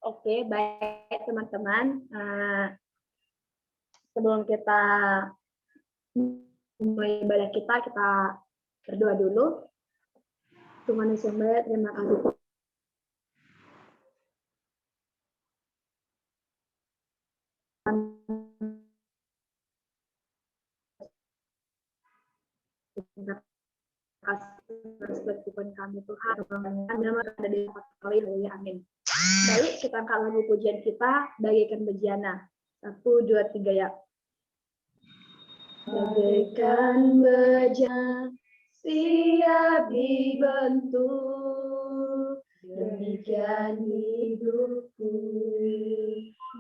Oke, baik teman-teman. Sebelum kita mulai ibadah kita berdoa dulu. Tuhan Yesus yang baik, terima kasih. Terima kasih atas Tuhan kami Tuhan, nama ada di kali ini, amin. Baik, kita angkat lagu pujian kita, bagaikan bejana. 1, 2, 3 ya. Bagaikan bejana siap dibentuk, demikian hidupku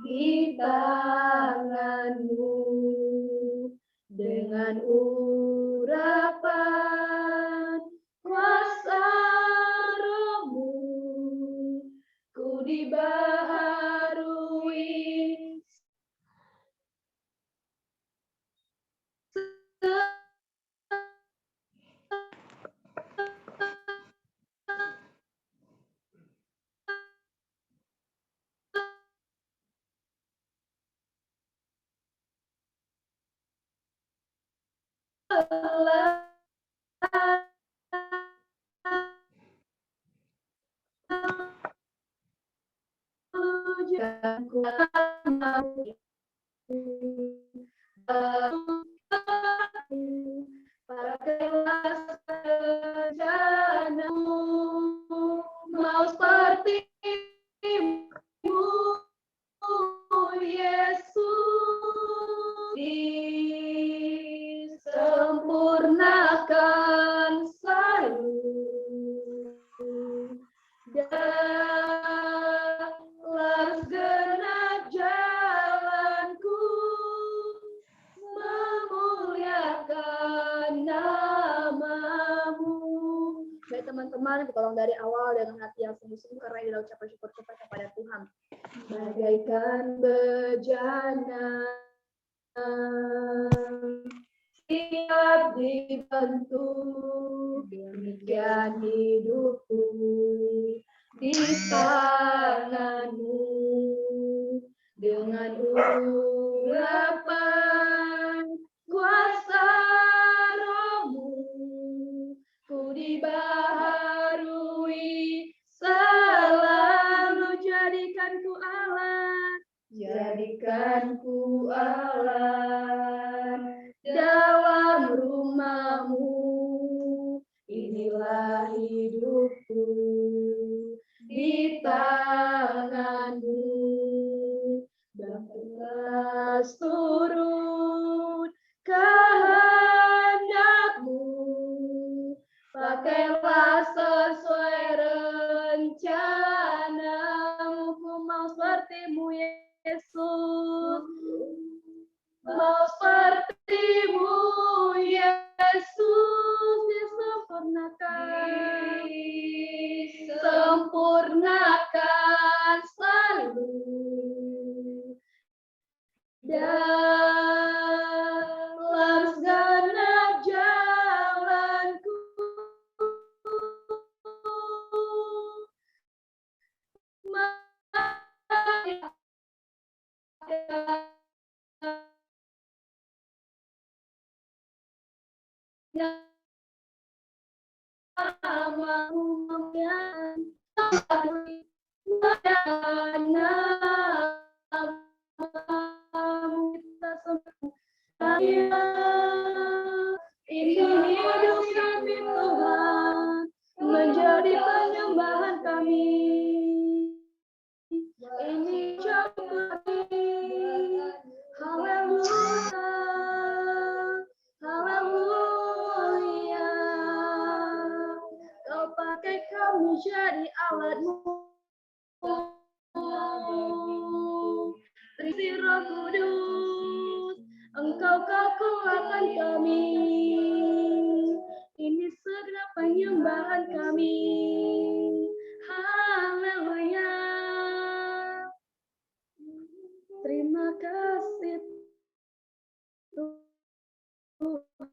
di tanganmu, dengan urapan kuasa Roh-Mu, ku dibaharui mau seperti-Mu Yesus, disempurnakan selalu dalam segenap jalanku, memuliakan nama-Mu. Baik teman-teman, kita ulang dari awal dengan hati yang sungguh-sungguh karena ini adalah ucapan syukur kita kepada Tuhan. Bagaikan bejana siap dibentuk, demikian hidupku di tangan-Mu, dengan urapan kuasa Roh-Mu, ku dibaharui selalu. Jadikanku Allah dalam rumah-Mu, inilah hidupku di tangan-Mu, berkelas turun kehendak-Mu, pakailah sesuai rencana-Mu. Ku mau seperti-Mu Yesus, mau seperti-Mu Yesus, disempurnakan selalu dalam segenap jalanku, ini hidup kami Tuhan, menjadi penyembahan kami. Ini ucapan haleluya, haleluya. Kau pakai kami jadi alat-Mu, Risi Roh Kudus, Engkau kuatkan kami. Ini segenap penyembahan kami. Haleluya. Terima kasih Tuhan,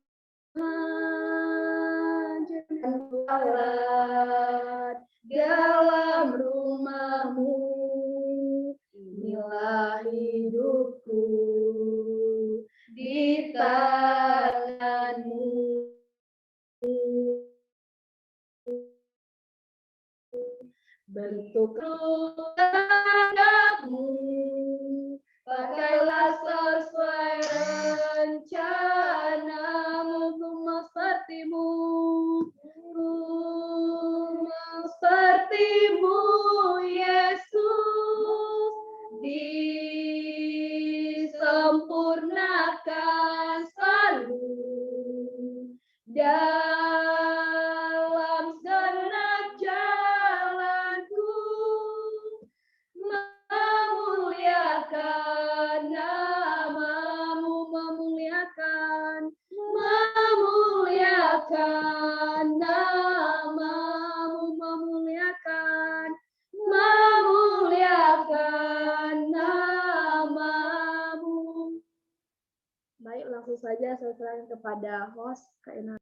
Allah dalam untuk kehendakmu. Pakailah sesuai rencanamu, sepertimu, sepertimu Yesus, disempurnakan selalu dalam segenap jalanku, memuliakan namamu, memuliakan namamu, memuliakan namamu. Baik, langsung saja saya serahkan kepada host, Kak Ina.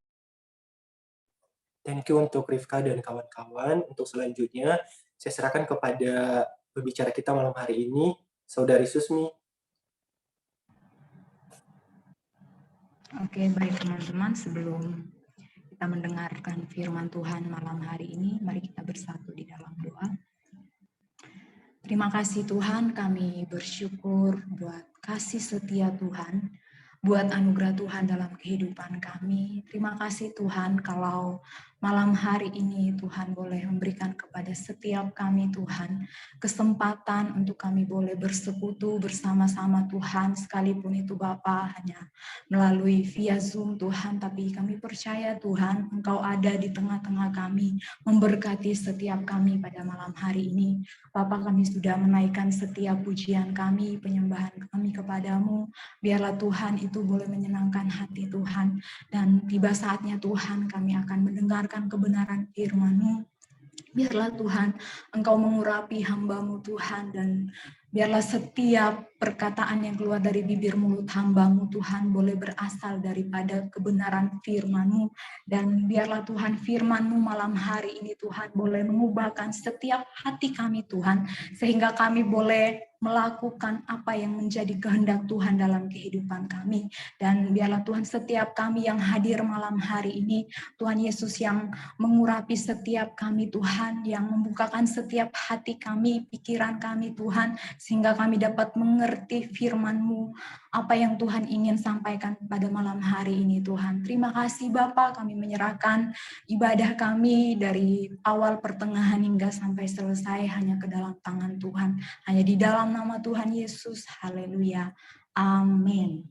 Thank you untuk Rifka dan kawan-kawan. Untuk selanjutnya, saya serahkan kepada pembicara kita malam hari ini, Saudari Susmi. Oke, baik teman-teman. Sebelum kita mendengarkan firman Tuhan malam hari ini, mari kita bersatu di dalam doa. Terima kasih Tuhan, kami bersyukur buat kasih setia Tuhan, buat anugerah Tuhan dalam kehidupan kami. Terima kasih Tuhan kalau malam hari ini Tuhan boleh memberikan kepada setiap kami Tuhan kesempatan untuk kami boleh bersekutu bersama-sama Tuhan, sekalipun itu Bapa hanya melalui via Zoom Tuhan, tapi kami percaya Tuhan Engkau ada di tengah-tengah kami, memberkati setiap kami pada malam hari ini. Bapa, kami sudah menaikkan setiap pujian kami, penyembahan kami kepadamu. Biarlah Tuhan itu boleh menyenangkan hati Tuhan. Dan tiba saatnya Tuhan kami akan mendengarkan kebenaran firman-Mu. Biarlah Tuhan Engkau mengurapi hamba-Mu Tuhan, dan biarlah setiap perkataan yang keluar dari bibir mulut hamba-Mu Tuhan boleh berasal daripada kebenaran firman-Mu. Dan biarlah Tuhan firman-Mu malam hari ini Tuhan boleh mengubahkan setiap hati kami Tuhan, sehingga kami boleh melakukan apa yang menjadi kehendak Tuhan dalam kehidupan kami. Dan biarlah Tuhan setiap kami yang hadir malam hari ini, Tuhan Yesus yang mengurapi setiap kami Tuhan, yang membukakan setiap hati kami, pikiran kami Tuhan, sehingga kami dapat mengerti firman-Mu, apa yang Tuhan ingin sampaikan pada malam hari ini Tuhan. Terima kasih Bapa, kami menyerahkan ibadah kami dari awal pertengahan hingga sampai selesai hanya ke dalam tangan Tuhan. Hanya di dalam nama Tuhan Yesus, haleluya, amin.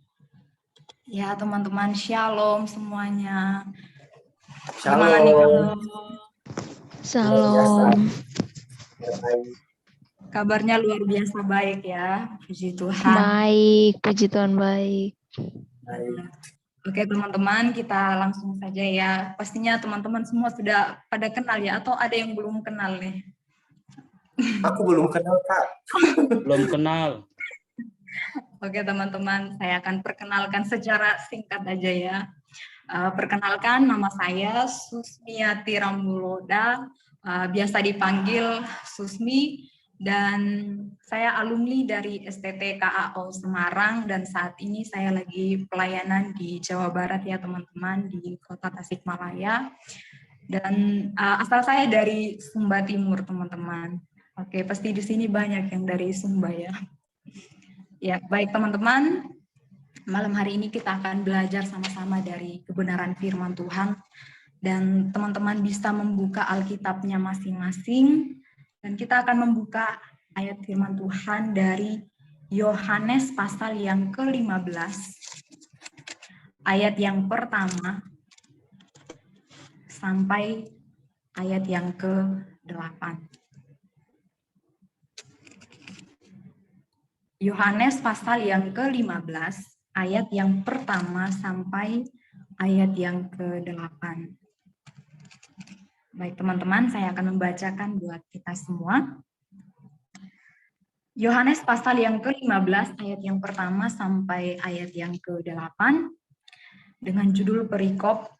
Ya teman-teman, shalom semuanya. Shalom. Shalom. Kabarnya luar biasa baik ya, puji Tuhan. Baik, puji Tuhan baik. Oke teman-teman, kita langsung saja ya. Pastinya teman-teman semua sudah pada kenal ya, atau ada yang belum kenal nih? Aku belum kenal, Kak. Belum kenal. Oke teman-teman, saya akan perkenalkan secara singkat aja ya. Perkenalkan, nama saya Susmiati Rambuloda, biasa dipanggil Susmi, dan saya alumni dari STT KAO Semarang, dan saat ini saya lagi pelayanan di Jawa Barat ya teman-teman, di Kota Tasikmalaya. Dan asal saya dari Sumba Timur teman-teman. Oke, pasti di sini banyak yang dari Sumba ya. Ya, baik teman-teman. Malam hari ini kita akan belajar sama-sama dari kebenaran firman Tuhan. Dan teman-teman bisa membuka Alkitabnya masing-masing. Dan kita akan membuka ayat firman Tuhan dari Yohanes pasal yang ke-15. Ayat yang pertama sampai ayat yang ke-8. Yohanes pasal yang ke-15, ayat yang pertama sampai ayat yang ke-8. Baik teman-teman, saya akan membacakan buat kita semua. Yohanes pasal yang ke-15, ayat yang pertama sampai ayat yang ke-8, dengan judul perikop,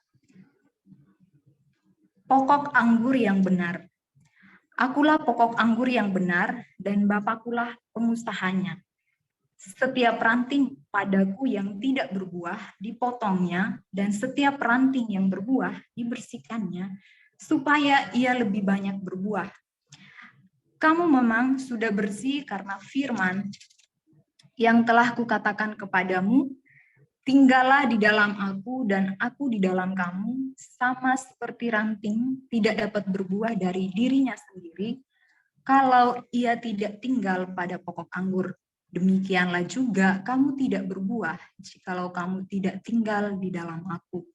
Pokok anggur yang benar. Akulah pokok anggur yang benar, dan Bapakulah pengusahanya. Setiap ranting padaku yang tidak berbuah dipotongnya, dan setiap ranting yang berbuah dibersihkannya, supaya ia lebih banyak berbuah. Kamu memang sudah bersih karena firman yang telah kukatakan kepadamu, tinggallah di dalam aku dan aku di dalam kamu, sama seperti ranting tidak dapat berbuah dari dirinya sendiri, kalau ia tidak tinggal pada pokok anggur. Demikianlah juga kamu tidak berbuah jikalau kamu tidak tinggal di dalam aku.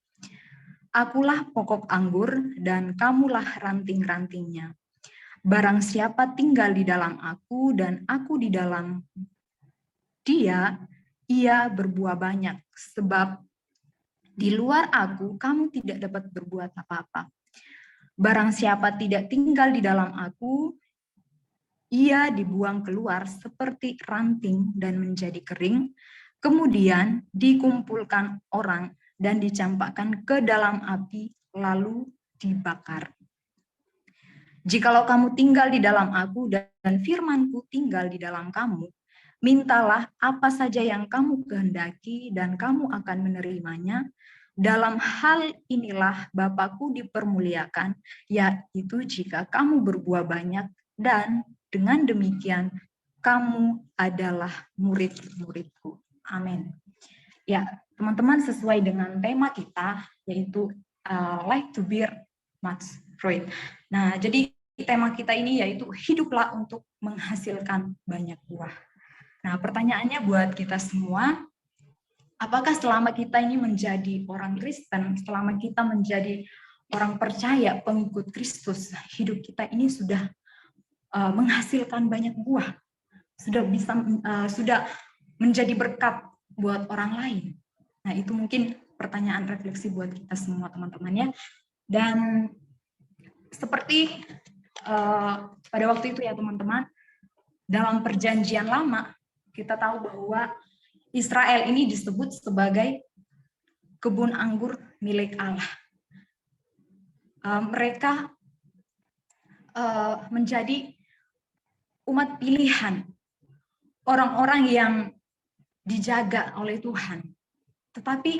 Akulah pokok anggur dan kamulah ranting-rantingnya. Barang siapa tinggal di dalam aku dan aku di dalam dia, ia berbuah banyak, sebab di luar aku kamu tidak dapat berbuat apa-apa. Barang siapa tidak tinggal di dalam aku, ia dibuang keluar seperti ranting dan menjadi kering, kemudian dikumpulkan orang dan dicampakkan ke dalam api, lalu dibakar. Jikalau kamu tinggal di dalam aku dan firmanku tinggal di dalam kamu, mintalah apa saja yang kamu kehendaki dan kamu akan menerimanya. Dalam hal inilah Bapakku dipermuliakan, yaitu jika kamu berbuah banyak dan dengan demikian kamu adalah murid-muridku. Amin. Ya, teman-teman, sesuai dengan tema kita, yaitu like to bear much fruit. Nah, jadi tema kita ini yaitu hiduplah untuk menghasilkan banyak buah. Nah, pertanyaannya buat kita semua, apakah selama kita ini menjadi orang Kristen, selama kita menjadi orang percaya, pengikut Kristus, hidup kita ini sudah menghasilkan banyak buah, sudah menjadi berkat buat orang lain. Nah, itu mungkin pertanyaan refleksi buat kita semua, teman-teman ya. Dan seperti pada waktu itu ya teman-teman, dalam perjanjian lama kita tahu bahwa Israel ini disebut sebagai kebun anggur milik Allah. Mereka menjadi umat pilihan, orang-orang yang dijaga oleh Tuhan. Tetapi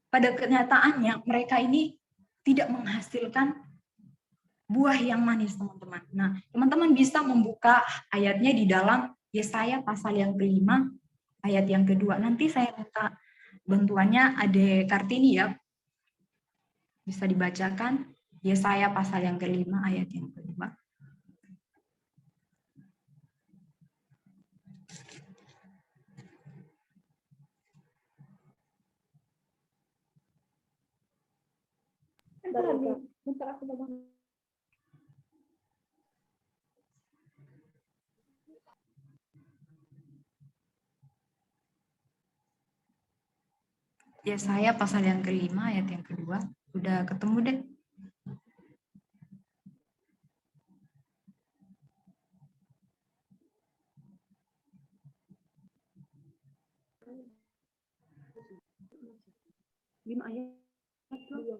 pada kenyataannya mereka ini tidak menghasilkan buah yang manis, teman-teman. Nah, teman-teman bisa membuka ayatnya di dalam Yesaya pasal yang ke-5, ayat yang kedua. Nanti saya minta bantuannya Ade Kartini ya. Bisa dibacakan Yesaya pasal yang ke-5, ayat yang kedua. Bentar aku mau. Yesaya pasal yang ke-5 ayat yang kedua. Udah ketemu deh? Lima ayat dua.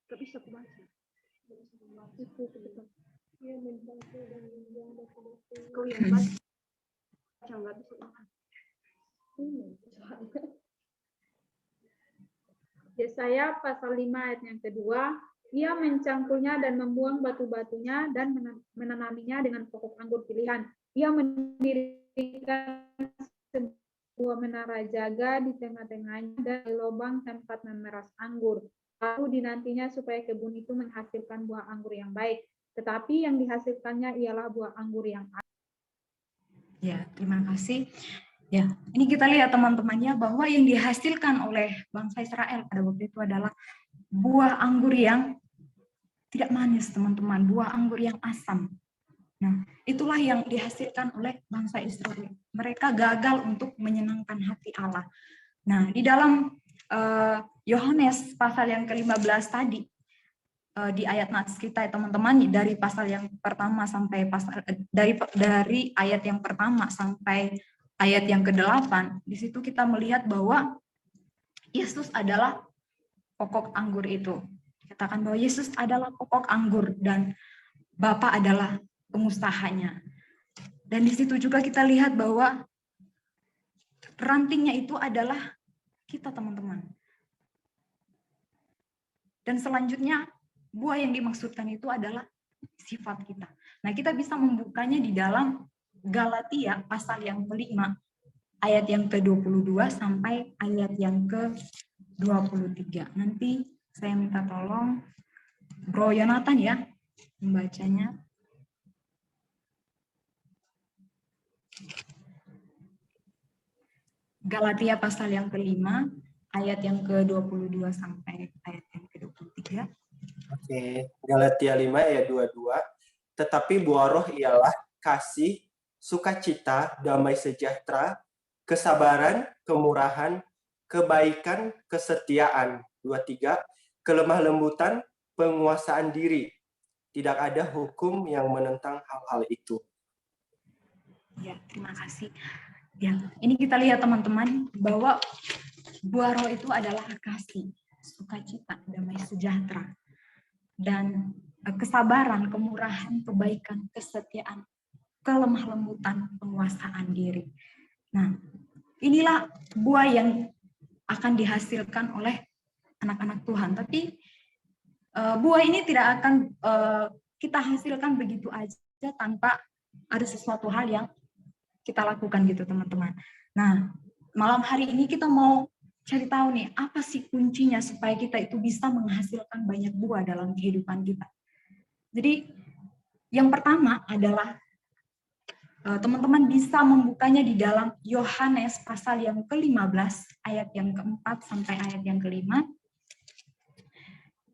Gak bisa aku baca. Itu sebentar. Iya, mencangkul dan membuang batu-batu. Kau yang baca nggak bisa baca. Yesaya pasal 5 ayat yang kedua, ia mencangkulnya dan membuang batu-batunya dan menanaminya dengan pokok anggur pilihan. Ia mendirikan sebuah menara jaga di tengah-tengahnya dan di lubang tempat memeras anggur. Lalu dinantinya supaya kebun itu menghasilkan buah anggur yang baik. Tetapi yang dihasilkannya ialah buah anggur yang Ya, terima kasih. Ya, ini kita lihat teman-temannya bahwa yang dihasilkan oleh bangsa Israel pada waktu itu adalah buah anggur yang tidak manis, teman-teman, buah anggur yang asam. Nah, itulah yang dihasilkan oleh bangsa Israel. Mereka gagal untuk menyenangkan hati Allah. Nah, di dalam Yohanes pasal yang ke-15 tadi, di ayat nats kita ya teman-teman, dari pasal yang pertama sampai dari ayat yang pertama sampai ayat yang ke-8, di situ kita melihat bahwa Yesus adalah pokok anggur itu. Katakan bahwa Yesus adalah pokok anggur dan Bapa adalah pengusahanya. Dan di situ juga kita lihat bahwa rantingnya itu adalah kita, teman-teman. Dan selanjutnya buah yang dimaksudkan itu adalah sifat kita. Nah, kita bisa membukanya di dalam Galatia pasal yang kelima, ayat yang ke-22 sampai ayat yang ke-23. Nanti saya minta tolong Bro Yonatan ya membacanya. Galatia pasal yang kelima, ayat yang ke-22 sampai ayat yang ke-23. Oke, Galatia 5 ayat 22. Tetapi buah roh ialah kasih, sukacita, damai sejahtera, kesabaran, kemurahan, kebaikan, kesetiaan. 23. Kelemah lembutan, penguasaan diri. Tidak ada hukum yang menentang hal-hal itu. Ya, terima kasih. Ya, ini kita lihat teman-teman bahwa buah roh itu adalah kasih, sukacita, damai sejahtera, dan kesabaran, kemurahan, kebaikan, kesetiaan, kelemah lembutan, penguasaan diri. Nah, inilah buah yang akan dihasilkan oleh anak-anak Tuhan. Tapi buah ini tidak akan kita hasilkan begitu aja tanpa ada sesuatu hal yang kita lakukan gitu teman-teman. Nah, malam hari ini kita mau cari tahu nih, apa sih kuncinya supaya kita itu bisa menghasilkan banyak buah dalam kehidupan kita. Jadi, yang pertama adalah teman-teman bisa membukanya di dalam Yohanes pasal yang ke-15, ayat yang ke-4 sampai ayat yang ke-5.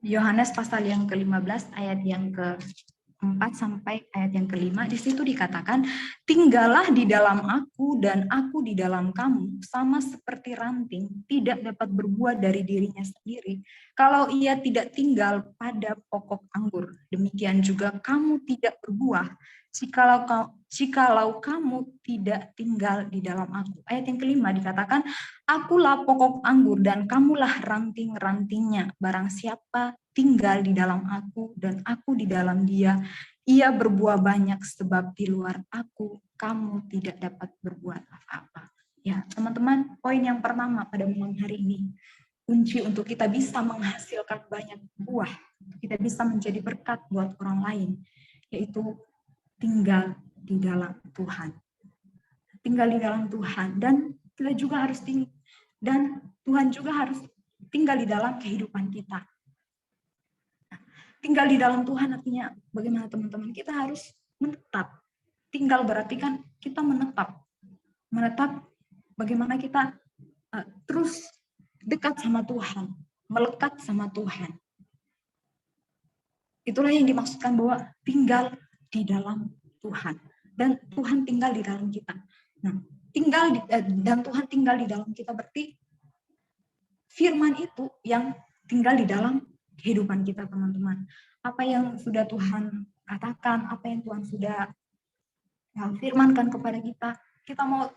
Yohanes pasal yang ke-15, ayat yang ke-4 sampai ayat yang ke-5, di situ dikatakan, tinggallah di dalam aku dan aku di dalam kamu, sama seperti ranting tidak dapat berbuah dari dirinya sendiri, kalau ia tidak tinggal pada pokok anggur. Demikian juga kamu tidak berbuah, jikalau kamu tidak tinggal di dalam aku. Ayat yang ke-5 dikatakan, akulah pokok anggur dan kamulah ranting-rantingnya. Barang siapa tinggal di dalam aku dan aku di dalam dia, ia berbuah banyak, sebab di luar aku kamu tidak dapat berbuat apa-apa. Ya, teman-teman, poin yang pertama pada malam hari ini, kunci untuk kita bisa menghasilkan banyak buah, kita bisa menjadi berkat buat orang lain, yaitu tinggal di dalam Tuhan. Tinggal di dalam Tuhan, dan kita juga harus dan Tuhan juga harus tinggal di dalam kehidupan kita. Tinggal di dalam Tuhan artinya bagaimana teman-teman? Kita harus menetap. Tinggal berarti kan kita menetap. Menetap bagaimana kita terus dekat sama Tuhan, melekat sama Tuhan. Itulah yang dimaksudkan bahwa tinggal di dalam Tuhan. Dan Tuhan tinggal di dalam kita. Nah, dan Tuhan tinggal di dalam kita berarti firman itu yang tinggal di dalam kehidupan kita, teman-teman. Apa yang sudah Tuhan katakan, apa yang Tuhan sudah firmankan kepada kita, kita mau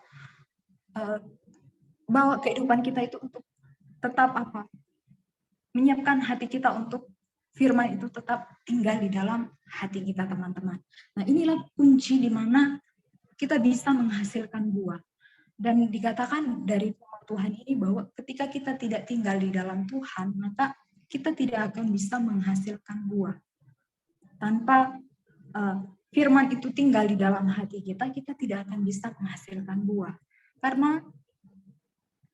bawa kehidupan kita itu untuk tetap menyiapkan hati kita untuk firman itu tetap tinggal di dalam hati kita, teman-teman. Nah, inilah kunci di mana kita bisa menghasilkan buah. Dan dikatakan dari Tuhan ini bahwa ketika kita tidak tinggal di dalam Tuhan, maka kita tidak akan bisa menghasilkan buah. Tanpa firman itu tinggal di dalam hati kita, kita tidak akan bisa menghasilkan buah. Karena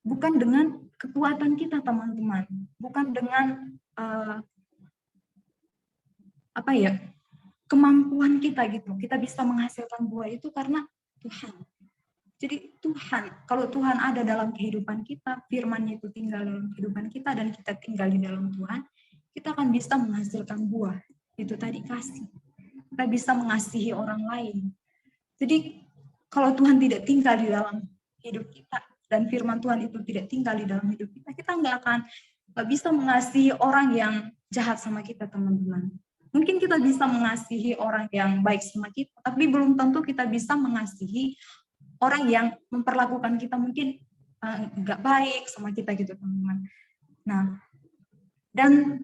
bukan dengan kekuatan kita, teman-teman. Bukan dengan kemampuan kita gitu. Kita bisa menghasilkan buah itu karena Tuhan. Jadi Tuhan, kalau Tuhan ada dalam kehidupan kita, firman-Nya itu tinggal dalam kehidupan kita dan kita tinggal di dalam Tuhan, kita akan bisa menghasilkan buah. Itu tadi kasih. Kita bisa mengasihi orang lain. Jadi kalau Tuhan tidak tinggal di dalam hidup kita dan firman Tuhan itu tidak tinggal di dalam hidup kita, kita nggak bisa mengasihi orang yang jahat sama kita, teman-teman. Mungkin kita bisa mengasihi orang yang baik sama kita, tapi belum tentu kita bisa mengasihi orang yang memperlakukan kita mungkin nggak baik sama kita gitu, teman-teman. Nah, dan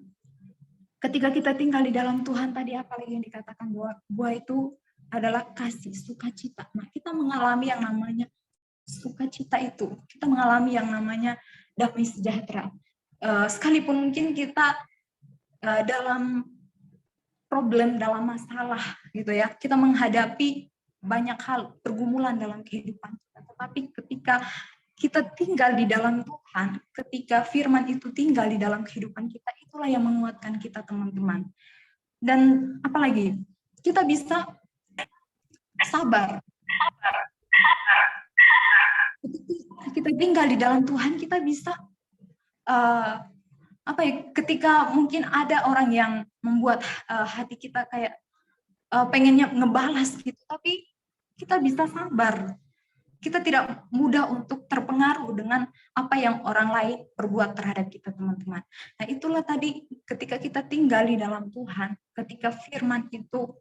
ketika kita tinggal di dalam Tuhan tadi, apalagi yang dikatakan bahwa buah itu adalah kasih, sukacita. Nah, kita mengalami yang namanya sukacita itu. Kita mengalami yang namanya damai sejahtera. Sekalipun mungkin kita dalam problem, dalam masalah gitu ya. Kita menghadapi banyak hal, pergumulan dalam kehidupan kita. Tetapi ketika kita tinggal di dalam Tuhan, ketika firman itu tinggal di dalam kehidupan kita, itulah yang menguatkan kita, teman-teman. Dan apalagi, kita bisa sabar. Ketika kita tinggal di dalam Tuhan, kita bisa ketika mungkin ada orang yang membuat hati kita kayak pengennya ngebalas gitu, tapi kita bisa sabar. Kita tidak mudah untuk terpengaruh dengan apa yang orang lain perbuat terhadap kita, teman-teman. Nah, itulah tadi ketika kita tinggal di dalam Tuhan, ketika firman itu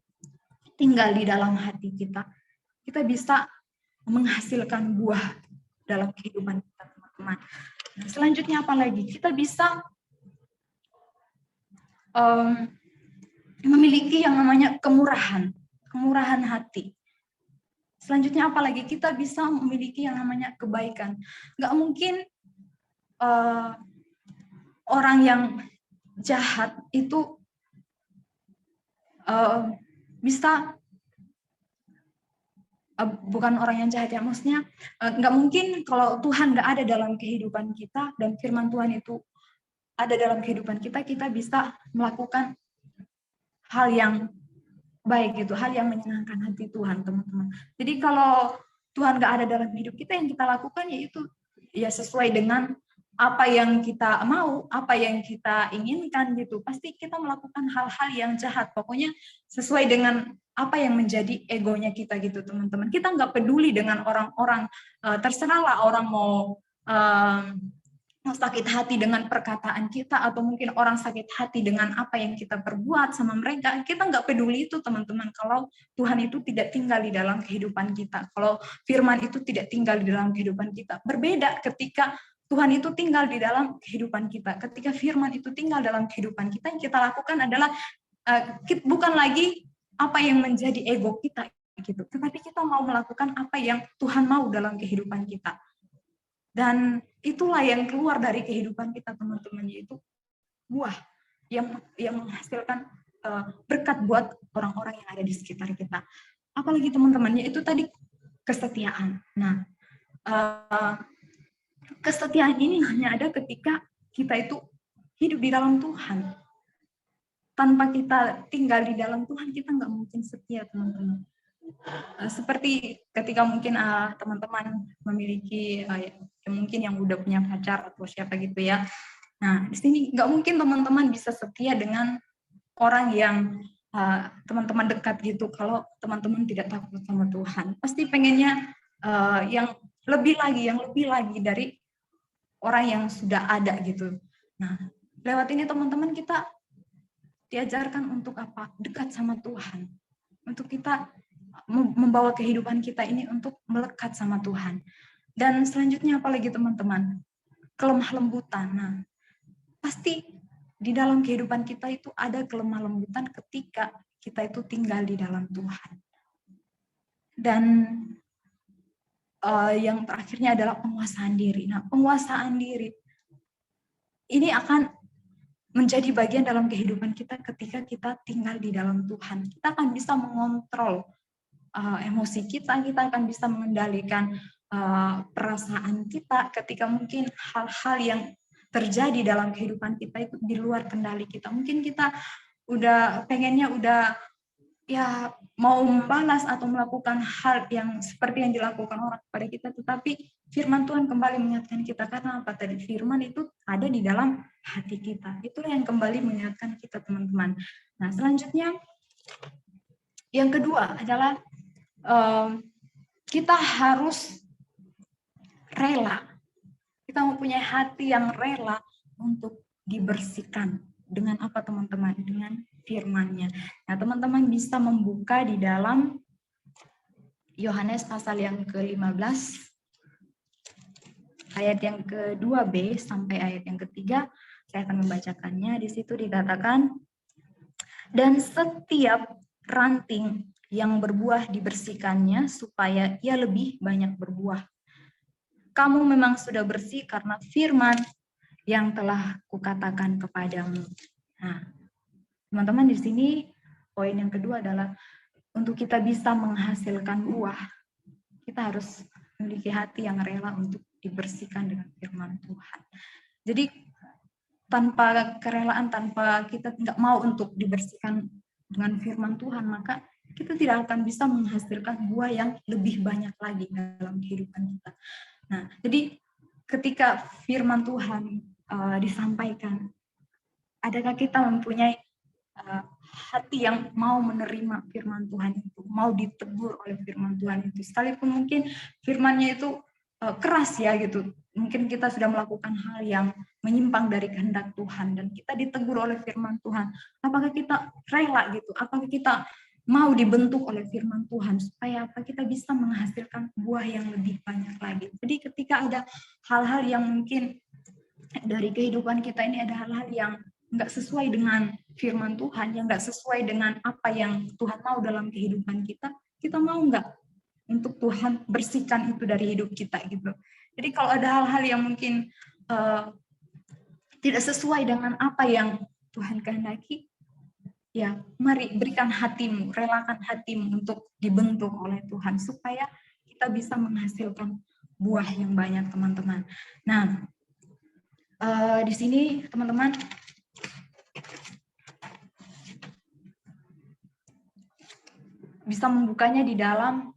tinggal di dalam hati kita, kita bisa menghasilkan buah dalam kehidupan kita, teman-teman. Nah, selanjutnya apa lagi? Kita bisa memiliki yang namanya kemurahan hati. Selanjutnya apalagi, kita bisa memiliki yang namanya kebaikan. Nggak mungkin orang yang jahat itu bisa, bukan orang yang jahat ya, maksudnya nggak mungkin kalau Tuhan nggak ada dalam kehidupan kita dan firman Tuhan itu ada dalam kehidupan kita, kita bisa melakukan hal yang baik gitu, hal yang menyenangkan hati Tuhan, teman-teman. Jadi kalau Tuhan nggak ada dalam hidup kita, yang kita lakukan yaitu ya sesuai dengan apa yang kita mau, apa yang kita inginkan gitu. Pasti kita melakukan hal-hal yang jahat, pokoknya sesuai dengan apa yang menjadi egonya kita gitu, teman-teman. Kita nggak peduli dengan orang-orang, terserahlah orang mau sakit hati dengan perkataan kita, atau mungkin orang sakit hati dengan apa yang kita perbuat sama mereka. Kita nggak peduli itu, teman-teman, kalau Tuhan itu tidak tinggal di dalam kehidupan kita, kalau firman itu tidak tinggal di dalam kehidupan kita. Berbeda ketika Tuhan itu tinggal di dalam kehidupan kita, ketika firman itu tinggal dalam kehidupan kita, yang kita lakukan adalah bukan lagi apa yang menjadi ego kita gitu, tetapi kita mau melakukan apa yang Tuhan mau dalam kehidupan kita. Dan itulah yang keluar dari kehidupan kita, teman-teman, yaitu buah yang menghasilkan berkat buat orang-orang yang ada di sekitar kita. Apalagi, teman-teman, yaitu tadi kesetiaan. Nah, kesetiaan ini hanya ada ketika kita itu hidup di dalam Tuhan. Tanpa kita tinggal di dalam Tuhan, kita nggak mungkin setia, teman-teman. Seperti ketika mungkin teman-teman memiliki mungkin yang udah punya pacar atau siapa gitu ya. Nah, di sini nggak mungkin teman-teman bisa setia dengan orang yang teman-teman dekat gitu kalau teman-teman tidak takut sama Tuhan. Pasti pengennya yang lebih lagi dari orang yang sudah ada gitu. Nah, lewat ini, teman-teman, kita diajarkan untuk apa? Dekat sama Tuhan. Untuk kita membawa kehidupan kita ini untuk melekat sama Tuhan. Dan selanjutnya apalagi, teman-teman? Kelemah lembutan. Nah, pasti di dalam kehidupan kita itu ada kelemah lembutan ketika kita itu tinggal di dalam Tuhan. Dan yang terakhirnya adalah penguasaan diri. Nah, penguasaan diri ini akan menjadi bagian dalam kehidupan kita ketika kita tinggal di dalam Tuhan. Kita akan bisa mengontrol emosi kita akan bisa mengendalikan perasaan kita ketika mungkin hal-hal yang terjadi dalam kehidupan kita itu di luar kendali kita. Mungkin kita pengennya ya mau membalas atau melakukan hal yang seperti yang dilakukan orang kepada kita, tetapi firman Tuhan kembali mengingatkan kita, karena apa tadi? Firman itu ada di dalam hati kita. Itulah yang kembali mengingatkan kita, teman-teman. Nah, selanjutnya yang kedua adalah kita harus rela. Kita mempunyai hati yang rela untuk dibersihkan. Dengan apa, teman-teman? Dengan firman-Nya. Nah, teman-teman bisa membuka di dalam Yohanes pasal yang ke-15, ayat yang ke-2b sampai ayat yang ke-3. Saya akan membacakannya. Di situ dikatakan, dan setiap ranting yang berbuah dibersihkannya supaya ia lebih banyak berbuah. Kamu memang sudah bersih karena firman yang telah kukatakan kepadamu. Nah, teman-teman, di sini poin yang kedua adalah untuk kita bisa menghasilkan buah, kita harus memiliki hati yang rela untuk dibersihkan dengan firman Tuhan. Jadi tanpa kerelaan, tanpa kita nggak mau untuk dibersihkan dengan firman Tuhan, maka kita tidak akan bisa menghasilkan buah yang lebih banyak lagi dalam kehidupan kita. Nah, jadi ketika firman Tuhan disampaikan, adakah kita mempunyai hati yang mau menerima firman Tuhan itu, mau ditegur oleh firman Tuhan itu, sekalipun mungkin firman-Nya itu keras ya gitu, mungkin kita sudah melakukan hal yang menyimpang dari kehendak Tuhan dan kita ditegur oleh firman Tuhan, apakah kita rela gitu, apakah kita mau dibentuk oleh firman Tuhan supaya apa, kita bisa menghasilkan buah yang lebih banyak lagi. Jadi ketika ada hal-hal yang mungkin dari kehidupan kita ini, ada hal-hal yang nggak sesuai dengan firman Tuhan, yang nggak sesuai dengan apa yang Tuhan mau dalam kehidupan kita, kita mau nggak untuk Tuhan bersihkan itu dari hidup kita gitu. Jadi kalau ada hal-hal yang mungkin tidak sesuai dengan apa yang Tuhan kehendaki, ya mari berikan hatimu, relakan hatimu untuk dibentuk oleh Tuhan supaya kita bisa menghasilkan buah yang banyak, teman-teman. Nah, di sini teman-teman bisa membukanya di dalam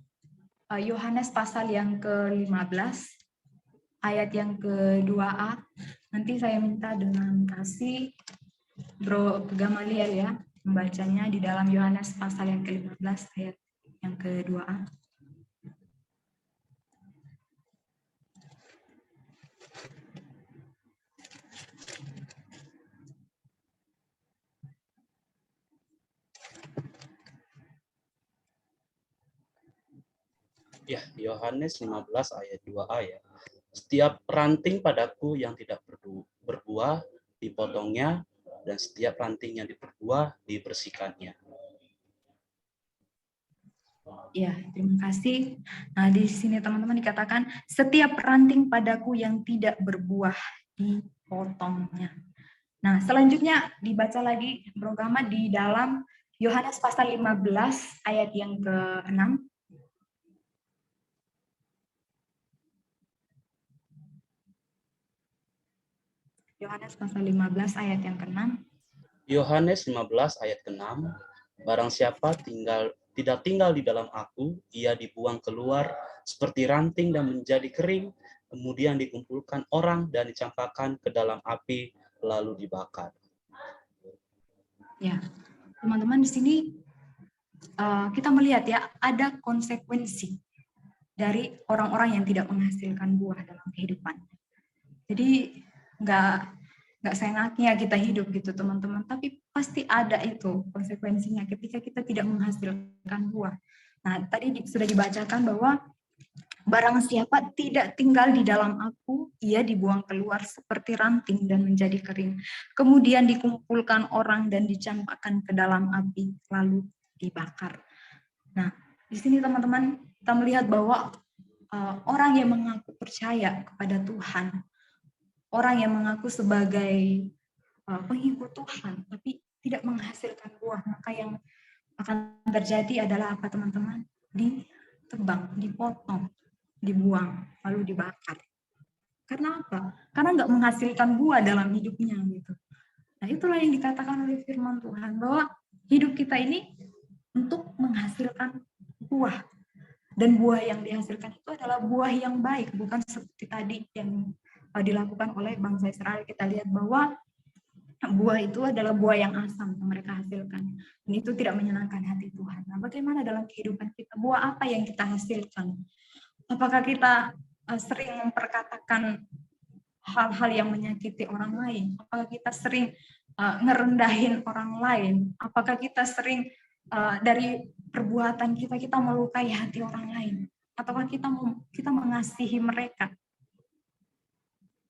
Yohanes pasal yang ke-15 ayat yang ke-2a. Nanti saya minta dengan kasih Bro Gamaliel ya membacanya di dalam Yohanes pasal yang ke-15 ayat yang ke-2a. Ya, Yohanes 15 ayat 2a ya. Setiap ranting padaku yang tidak berbuah dipotongnya, dan setiap ranting yang berbuah dibersihkannya. Ya, terima kasih. Nah, di sini teman-teman dikatakan setiap ranting padaku yang tidak berbuah dipotongnya. Nah, selanjutnya dibaca lagi Bro Gama di dalam Yohanes pasal 15 ayat yang ke-6. Yohanes pasal 15 ayat yang ke-6. Yohanes 15 ayat ke-6, barang siapa tidak tinggal di dalam aku, ia dibuang keluar seperti ranting dan menjadi kering, kemudian dikumpulkan orang dan dicampakkan ke dalam api, lalu dibakar. Ya, teman-teman di sini kita melihat ya, ada konsekuensi dari orang-orang yang tidak menghasilkan buah dalam kehidupan. Jadi nggak seenaknya kita hidup gitu teman-teman, tapi pasti ada itu konsekuensinya ketika kita tidak menghasilkan buah. Nah, tadi sudah dibacakan bahwa barang siapa tidak tinggal di dalam aku, ia dibuang keluar seperti ranting dan menjadi kering. Kemudian dikumpulkan orang dan dicampakkan ke dalam api, lalu dibakar. Nah, di sini teman-teman kita melihat bahwa orang yang mengaku percaya kepada Tuhan, orang yang mengaku sebagai pengikut Tuhan, tapi tidak menghasilkan buah, maka yang akan terjadi adalah apa teman-teman? Ditebang, dipotong, dibuang, lalu dibakar. Karena apa? Karena nggak menghasilkan buah dalam hidupnya gitu. Nah, itulah yang dikatakan oleh firman Tuhan, bahwa hidup kita ini untuk menghasilkan buah. Dan buah yang dihasilkan itu adalah buah yang baik, bukan seperti tadi yang dilakukan oleh bangsa Israel. Kita lihat bahwa buah itu adalah buah yang asam yang mereka hasilkan. Dan itu tidak menyenangkan hati Tuhan. Nah, bagaimana dalam kehidupan kita? Buah apa yang kita hasilkan? Apakah kita sering memperkatakan hal-hal yang menyakiti orang lain? Apakah kita sering ngerendahin orang lain? Apakah kita sering dari perbuatan kita melukai hati orang lain? Ataukah kita mengasihi mereka?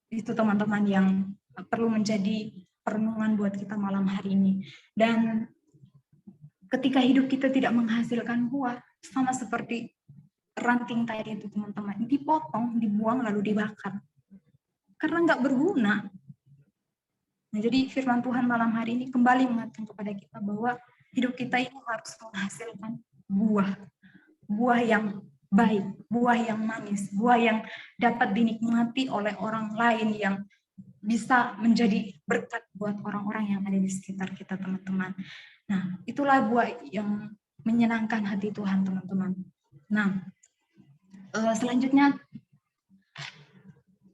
Itu teman-teman yang perlu menjadi perenungan buat kita malam hari ini. Dan ketika hidup kita tidak menghasilkan buah, sama seperti ranting tadi itu teman-teman, dipotong, dibuang, lalu dibakar. Karena nggak berguna. Nah, jadi firman Tuhan malam hari ini kembali mengingatkan kepada kita bahwa hidup kita ini harus menghasilkan buah yang baik, buah yang manis, buah yang dapat dinikmati oleh orang lain, yang bisa menjadi berkat buat orang-orang yang ada di sekitar kita, teman-teman. Nah, itulah buah yang menyenangkan hati Tuhan, teman-teman. Nah, selanjutnya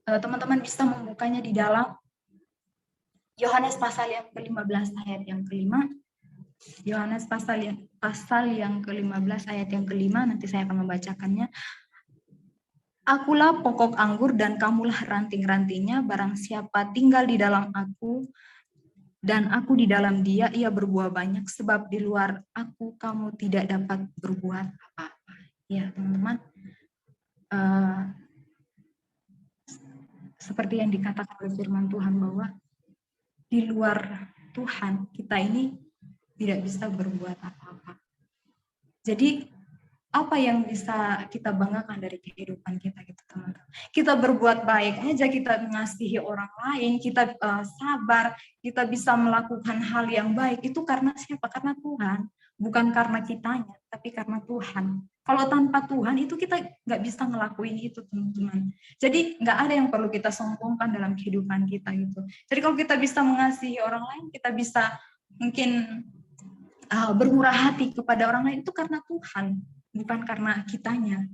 teman-teman bisa membukanya di dalam Yohanes pasal yang ke-15 ayat yang ke-5. Yohanes pasal yang ke-15 ayat yang ke-5, nanti saya akan membacakannya. Akulah pokok anggur dan kamulah ranting-rantingnya, barang siapa tinggal di dalam aku dan aku di dalam dia, ia berbuah banyak, sebab di luar aku kamu tidak dapat berbuat apa-apa. Ya, teman-teman. Seperti yang dikatakan oleh firman Tuhan, bahwa di luar Tuhan kita ini tidak bisa berbuat apa-apa. Jadi apa yang bisa kita banggakan dari kehidupan kita gitu, teman-teman? Kita berbuat baik aja, kita mengasihi orang lain, kita sabar, kita bisa melakukan hal yang baik, itu karena siapa? Karena Tuhan, bukan karena kitanya, tapi karena Tuhan. Kalau tanpa Tuhan itu kita nggak bisa ngelakuin itu, teman-teman. Jadi nggak ada yang perlu kita sombongkan dalam kehidupan kita gitu. Jadi kalau kita bisa mengasihi orang lain, kita bisa mungkin bermurah hati kepada orang lain, itu karena Tuhan, bukan karena kitanya.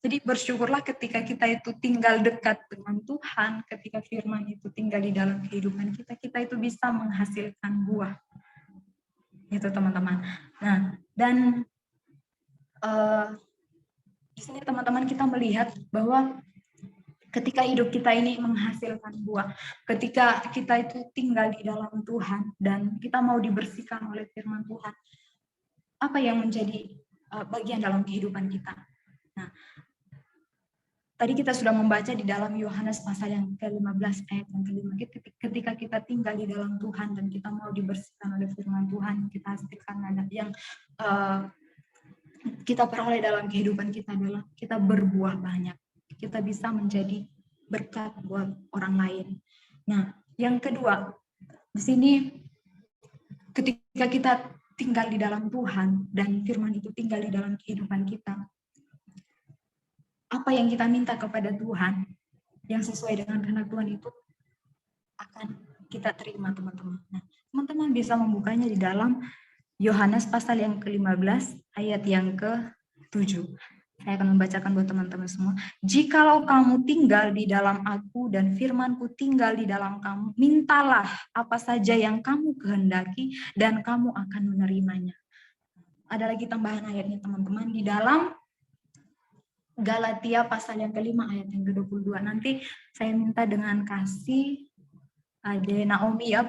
Jadi bersyukurlah ketika kita itu tinggal dekat dengan Tuhan, ketika firman itu tinggal di dalam kehidupan kita, kita itu bisa menghasilkan buah. Itu, teman-teman. Nah, dan di sini teman-teman kita melihat bahwa ketika hidup kita ini menghasilkan buah, ketika kita itu tinggal di dalam Tuhan dan kita mau dibersihkan oleh firman Tuhan, apa yang menjadi bagian dalam kehidupan kita? Nah, tadi kita sudah membaca di dalam Yohanes pasal yang ke-15 ayat yang ke-5, ketika kita tinggal di dalam Tuhan dan kita mau dibersihkan oleh firman Tuhan, kita hasilkan yang kita peroleh dalam kehidupan kita adalah kita berbuah banyak. Kita bisa menjadi berkat buat orang lain. Nah, yang kedua, di sini ketika kita tinggal di dalam Tuhan dan firman itu tinggal di dalam kehidupan kita, apa yang kita minta kepada Tuhan yang sesuai dengan kehendak Tuhan itu akan kita terima, teman-teman. Nah, teman-teman bisa membukanya di dalam Yohanes pasal yang ke-15 ayat yang ke-7. Saya akan membacakan buat teman-teman semua. Jikalau kamu tinggal di dalam aku dan firmanku tinggal di dalam kamu, mintalah apa saja yang kamu kehendaki dan kamu akan menerimanya. Ada lagi tambahan ayatnya, teman-teman, di dalam Galatia pasal yang ke-5 ayat yang ke-22. Nanti saya minta dengan kasih Ade Naomi ya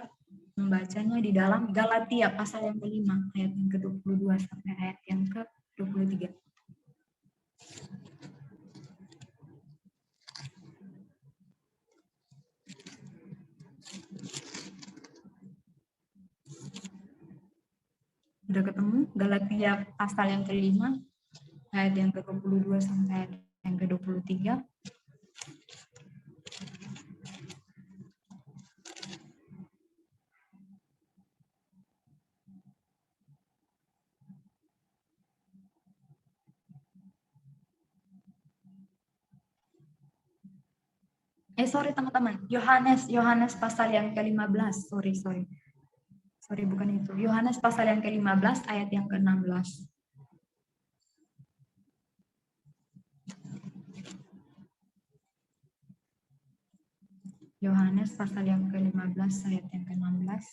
membacanya di dalam Galatia pasal yang ke-5 ayat yang ke-22 sampai ayat yang ke-23. Sudah ketemu? Galatia pasal yang ke-5 ayat yang ke-22 sampai ayat yang ke-23. Sorry teman-teman, Yohanes pasal yang ke-15, sorry bukan itu, Yohanes pasal yang ke-15 ayat yang ke-16. Yohanes pasal yang ke-15 ayat yang ke-16.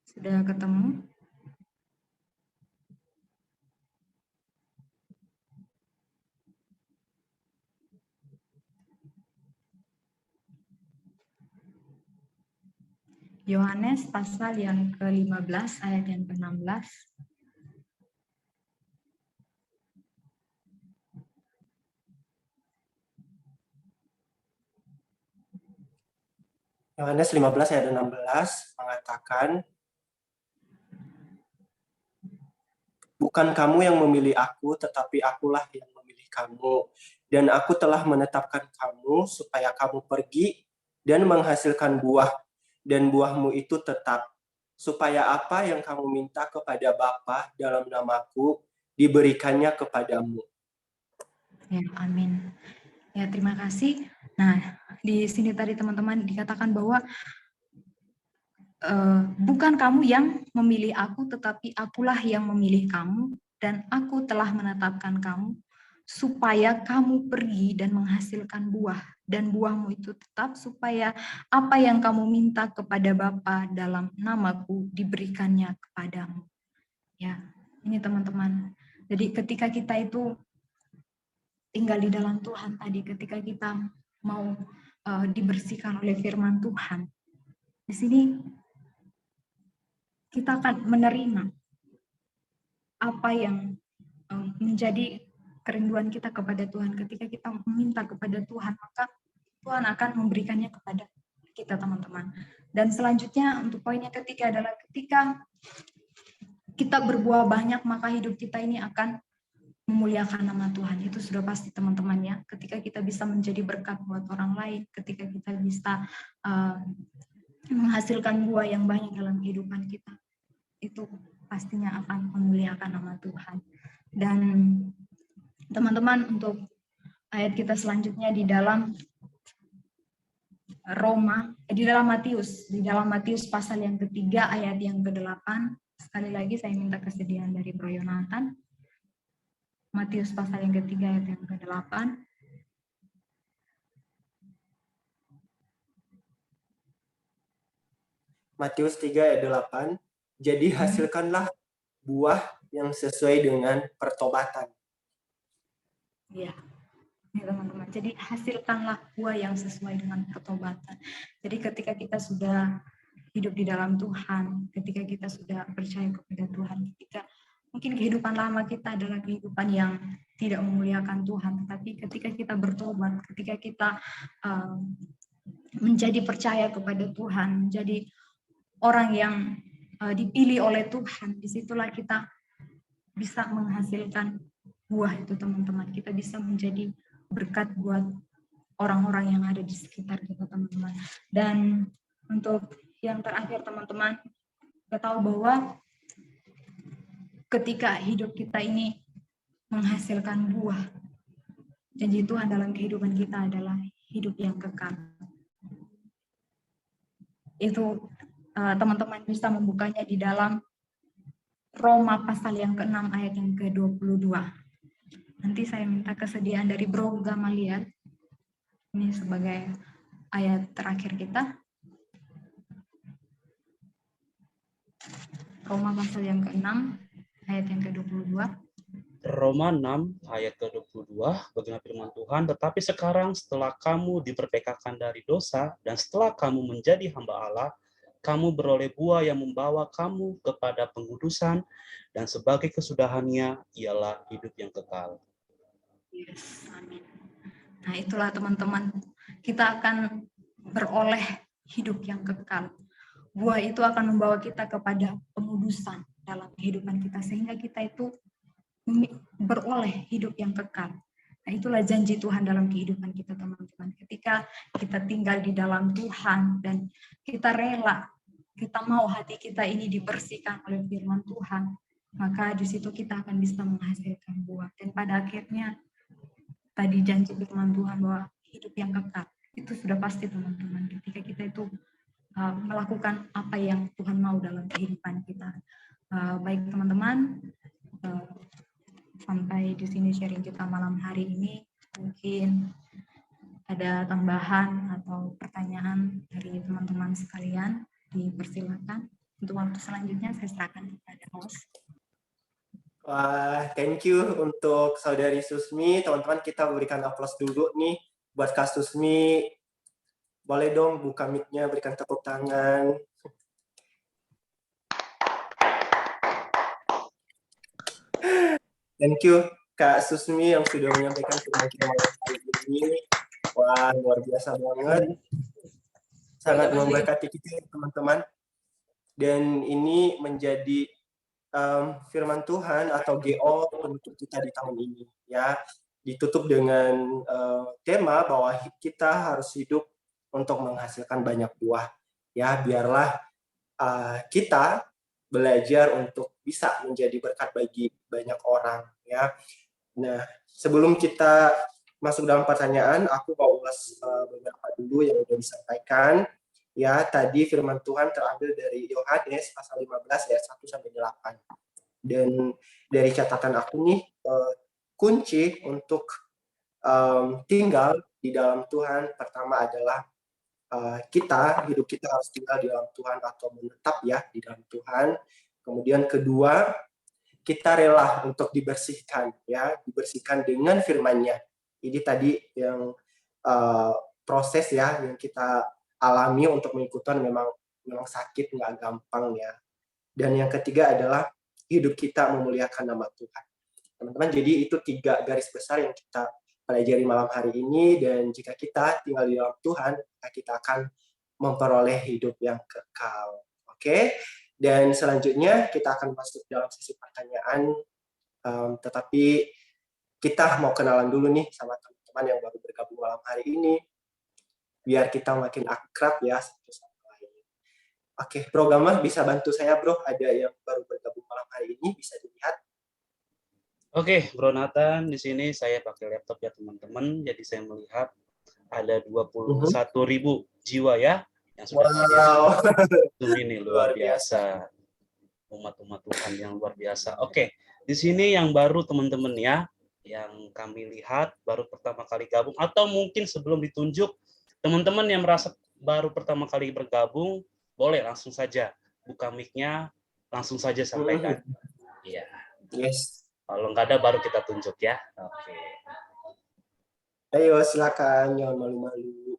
Sudah ketemu? Yohanes pasal yang ke-15 ayat yang ke-16. Yohanes 15 ayat 16 mengatakan, Bukan kamu yang memilih aku, tetapi akulah yang memilih kamu. Dan aku telah menetapkan kamu supaya kamu pergi dan menghasilkan buah, dan buahmu itu tetap. Supaya apa yang kamu minta kepada Bapa dalam namaku, diberikannya kepadamu. Ya, amin. Ya, terima kasih. Nah, di sini tadi teman-teman dikatakan bahwa bukan kamu yang memilih aku, tetapi akulah yang memilih kamu, dan aku telah menetapkan kamu, supaya kamu pergi dan menghasilkan buah, dan buahmu itu tetap, supaya apa yang kamu minta kepada Bapa dalam namaku, diberikannya kepadamu. Ya, ini teman-teman. Jadi ketika kita itu tinggal di dalam Tuhan tadi, ketika kita mau dibersihkan oleh firman Tuhan, di sini kita akan menerima apa yang menjadi kerinduan kita kepada Tuhan. Ketika kita meminta kepada Tuhan, maka Tuhan akan memberikannya kepada kita, teman-teman. Dan selanjutnya untuk poin yang ketiga adalah ketika kita berbuah banyak, maka hidup kita ini akan memuliakan nama Tuhan. Itu sudah pasti, teman-teman, ya. Ketika kita bisa menjadi berkat buat orang lain, ketika kita bisa menghasilkan buah yang banyak dalam kehidupan kita, itu pastinya akan memuliakan nama Tuhan. Dan teman-teman, untuk ayat kita selanjutnya di dalam Matius pasal yang ketiga ayat yang ke-8. Sekali lagi saya minta kesediaan dari Bro Yonatan. Matius pasal yang ketiga ayat yang ke-8. Matius 3 ayat 8. Jadi hasilkanlah buah yang sesuai dengan pertobatan. Ya, ini teman-teman. Jadi hasilkanlah buah yang sesuai dengan pertobatan. Jadi ketika kita sudah hidup di dalam Tuhan, ketika kita sudah percaya kepada Tuhan, ketika mungkin kehidupan lama kita adalah kehidupan yang tidak memuliakan Tuhan, tetapi ketika kita bertobat, ketika kita menjadi percaya kepada Tuhan, menjadi orang yang dipilih oleh Tuhan, disitulah kita bisa menghasilkan buah itu, teman-teman. Kita bisa menjadi berkat buat orang-orang yang ada di sekitar kita, teman-teman. Dan untuk yang terakhir, teman-teman, kita tahu bahwa ketika hidup kita ini menghasilkan buah, janji Tuhan dalam kehidupan kita adalah hidup yang kekal. Itu teman-teman bisa membukanya di dalam Roma pasal yang ke-6 ayat yang ke-22. Nanti saya minta kesediaan dari Bro Gamaliel. Ini sebagai ayat terakhir kita. Roma pasal yang ke-6 ayat yang ke-22. Roma 6 ayat ke-22, bagaimana firman Tuhan, tetapi sekarang setelah kamu diperdekakan dari dosa dan setelah kamu menjadi hamba Allah, kamu beroleh buah yang membawa kamu kepada pengudusan, dan sebagai kesudahannya ialah hidup yang kekal. Yes, amin. Nah, itulah teman-teman, kita akan beroleh hidup yang kekal. Buah itu akan membawa kita kepada pengudusan dalam kehidupan kita, sehingga kita itu beroleh hidup yang kekal. Nah, itulah janji Tuhan dalam kehidupan kita, teman-teman. Ketika kita tinggal di dalam Tuhan dan kita rela, kita mau hati kita ini dibersihkan oleh firman Tuhan, maka di situ kita akan bisa menghasilkan buah. Dan pada akhirnya tadi janji firman Tuhan bahwa hidup yang kekal itu sudah pasti, teman-teman, ketika kita itu melakukan apa yang Tuhan mau dalam kehidupan kita. Baik teman-teman, sampai di sini sharing kita malam hari ini. Mungkin ada tambahan atau pertanyaan dari teman-teman sekalian, dipersilakan. Untuk waktu selanjutnya saya serahkan kepada host. Wah, thank you untuk Saudari Susmi. Teman-teman, kita berikan aplaus dulu nih buat Kak Susmi. Boleh dong buka mic-nya, berikan tepuk tangan. Thank you Kak Susmi yang sudah menyampaikan firman hari ini. Wah, luar biasa banget. Sangat memberkati kita, teman-teman. Dan ini menjadi firman Tuhan atau GO penutup kita di tahun ini ya, ditutup dengan tema bahwa kita harus hidup untuk menghasilkan banyak buah ya. Biarlah kita belajar untuk bisa menjadi berkat bagi banyak orang ya. Nah, sebelum kita masuk dalam pertanyaan, aku mau ulas beberapa dulu yang sudah disampaikan. Ya, tadi firman Tuhan terambil dari Yohanes pasal 15 ayat 1 sampai 8. Dan dari catatan aku nih, kunci untuk tinggal di dalam Tuhan pertama adalah hidup kita harus tinggal di dalam Tuhan atau menetap ya di dalam Tuhan. Kemudian kedua, kita rela untuk dibersihkan ya, dibersihkan dengan firman-Nya. Ini tadi yang proses ya yang kita alami untuk mengikuti memang sakit, nggak gampang ya. Dan yang ketiga adalah hidup kita memuliakan nama Tuhan. Teman-teman, jadi itu 3 garis besar yang kita pelajari malam hari ini, dan jika kita tinggal di dalam Tuhan, kita akan memperoleh hidup yang kekal. Oke? Dan selanjutnya kita akan masuk dalam sesi pertanyaan, tetapi kita mau kenalan dulu nih sama teman-teman yang baru bergabung malam hari ini, biar kita makin akrab ya satu sama lain. Oke, programmer bisa bantu saya bro, ada yang baru bergabung malam hari ini, bisa dilihat. Oke, Bro Nathan, di sini saya pakai laptop ya teman-teman, jadi saya melihat ada 21.000 jiwa ya yang sudah hadir. Ini luar biasa, umat-umat Tuhan yang luar biasa. Oke, di sini yang baru teman-teman ya, yang kami lihat baru pertama kali gabung, atau mungkin sebelum ditunjuk, teman-teman yang merasa baru pertama kali bergabung, boleh langsung saja buka mic-nya, langsung saja sampaikan. Iya. Yes. Kalau nggak ada baru kita tunjuk ya. Oke. Ayo silakan, jangan malu-malu.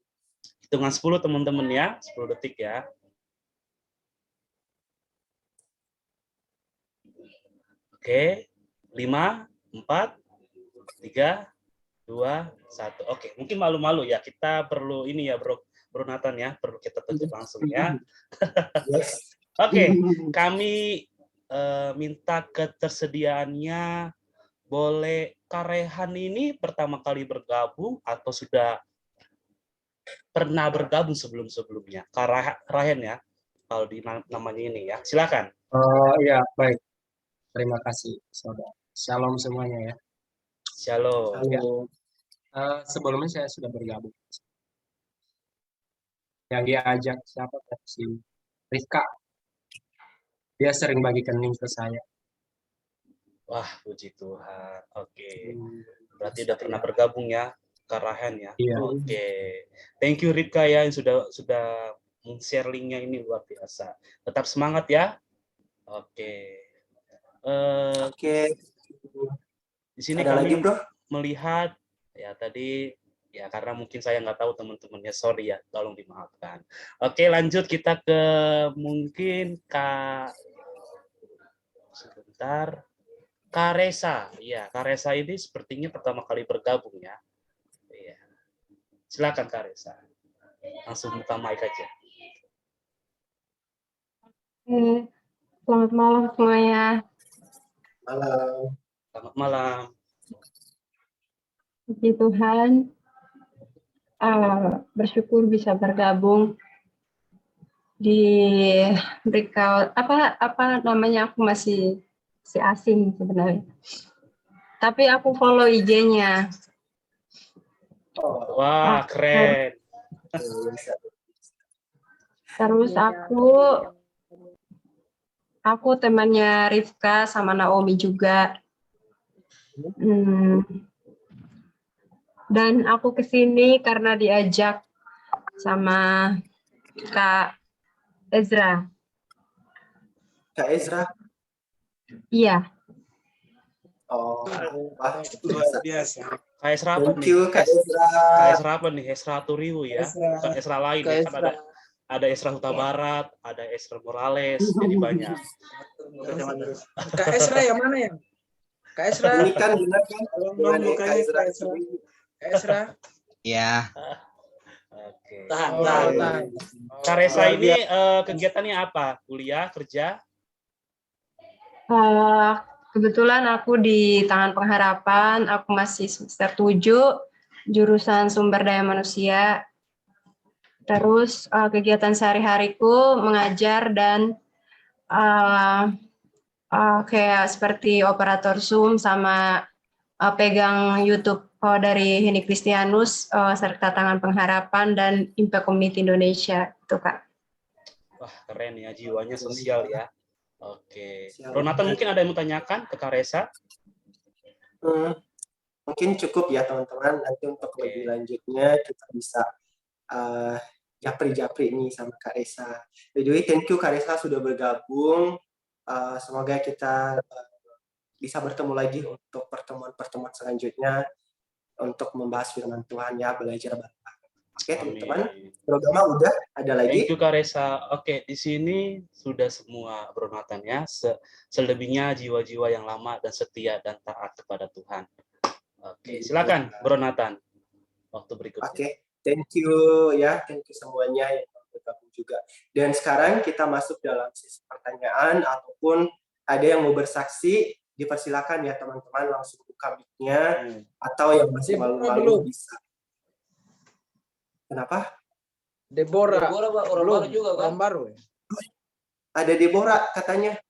Hitungan 10 teman-teman ya, 10 detik ya. Oke, 5, 4, 3, 2, 1. Oke, mungkin malu-malu ya. Kita perlu ini ya, Bro Nathan ya, perlu kita tunjuk langsung ya. Yes. Oke, kami minta ketersediaannya. Boleh Karehan ini pertama kali bergabung atau sudah pernah bergabung sebelum-sebelumnya? Karehan ya, kalau di namanya ini ya. Silakan. Oh iya, baik. Terima kasih, saudara. Shalom semuanya ya. Shalom. Ya. Sebelumnya saya sudah bergabung. Yang diajak siapa? Si Rifka. Dia sering bagikan link ke saya. Wah, puji Tuhan. Oke. Berarti udah pernah bergabung ya, Karehan ya. Iya. Oke. Thank you Rifka ya yang sudah share linknya, ini luar biasa. Tetap semangat ya. Oke. Oke. Di sini ada kami lagi, bro? Melihat ya tadi ya, karena mungkin saya nggak tahu teman-temannya, sorry ya, tolong dimaafkan. Oke, lanjut kita ke mungkin sebentar. Karesa, ya Karesa ini sepertinya pertama kali bergabung ya. Iya. Silakan Karesa. Langsung buka mic aja. Selamat malam semuanya. Malam. Selamat malam. Puji Tuhan, bersyukur bisa bergabung di breakout. Apa namanya, aku masih asing sebenarnya. Tapi aku follow IG-nya. Wah, keren. Terus aku temannya Rifka sama Naomi juga. Dan aku kesini karena diajak sama Kak Ezra. Kak Ezra? Iya. Oh, luar biasa. Kak Ezra apa nih? Kak Ezra. Kak Ezra apa nih? Ezra Turiwu ya? Kak Ezra lain ya? Kan ada Ezra Huta Barat, ada Ezra Morales, jadi banyak. Kak Ezra yang mana ya? Kak Ezra. Ini kan benar kan? Kak Ezra. Kak Ezra. Ya. Oke. Tahan. Kak Resa ini kegiatannya apa? Kuliah, kerja? Kebetulan aku di Tangan Pengharapan, aku masih semester 7, jurusan Sumber Daya Manusia. Terus kegiatan sehari-hariku mengajar dan kayak seperti operator Zoom sama pegang YouTube dari Heni Kristianus serta Tangan Pengharapan dan Impact Community Indonesia itu Kak. Wah, keren ya, jiwanya sosial ya. Oke. Siap. Bro Nathan, mungkin ada yang mau tanyakan ke Kak Resa? Mungkin cukup ya teman-teman. Nanti untuk Oke. lebih lanjutnya kita bisa japri-japri ini sama Kak Resa. By the way, thank you Kak Resa sudah bergabung. Semoga kita bisa bertemu lagi untuk pertemuan-pertemuan selanjutnya untuk membahas firman Tuhan ya, belajar bareng. Oke teman-teman, programnya udah ada lagi. Thank you Kak Resa. Oke, di sini sudah semua Bro Nathan ya. Selebihnya jiwa-jiwa yang lama dan setia dan taat kepada Tuhan. Oke, silakan Bro Nathan. Waktu berikutnya. Oke, thank you ya, thank you semuanya yang bergabung juga. Dan sekarang kita masuk dalam sesi pertanyaan ataupun ada yang mau bersaksi, dipersilakan ya teman-teman langsung buka mic-nya atau yang masih malu-malu bisa. Kenapa? Deborah Pak, orang baru juga kan? Orang baru ya? Ada Deborah katanya.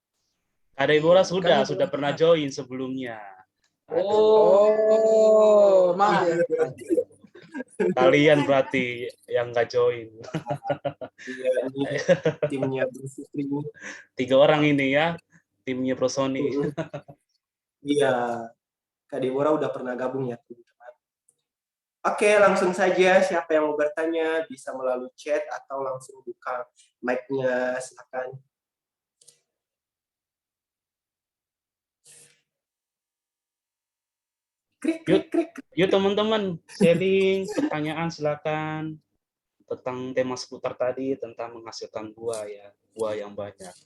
Ada Deborah sudah pernah join sebelumnya. Oh, maaf ya. Kalian berarti yang nggak join. Iya, ini timnya Bro Sutri. 3 orang ini ya, timnya Bro Sony. Iya, Kak Deborah udah pernah gabung ya teman-teman. Oke, langsung saja siapa yang mau bertanya bisa melalui chat atau langsung buka mic-nya, silakan. Yuk teman-teman, sharing pertanyaan silakan tentang tema seputar tadi, tentang menghasilkan buah ya, buah yang banyak.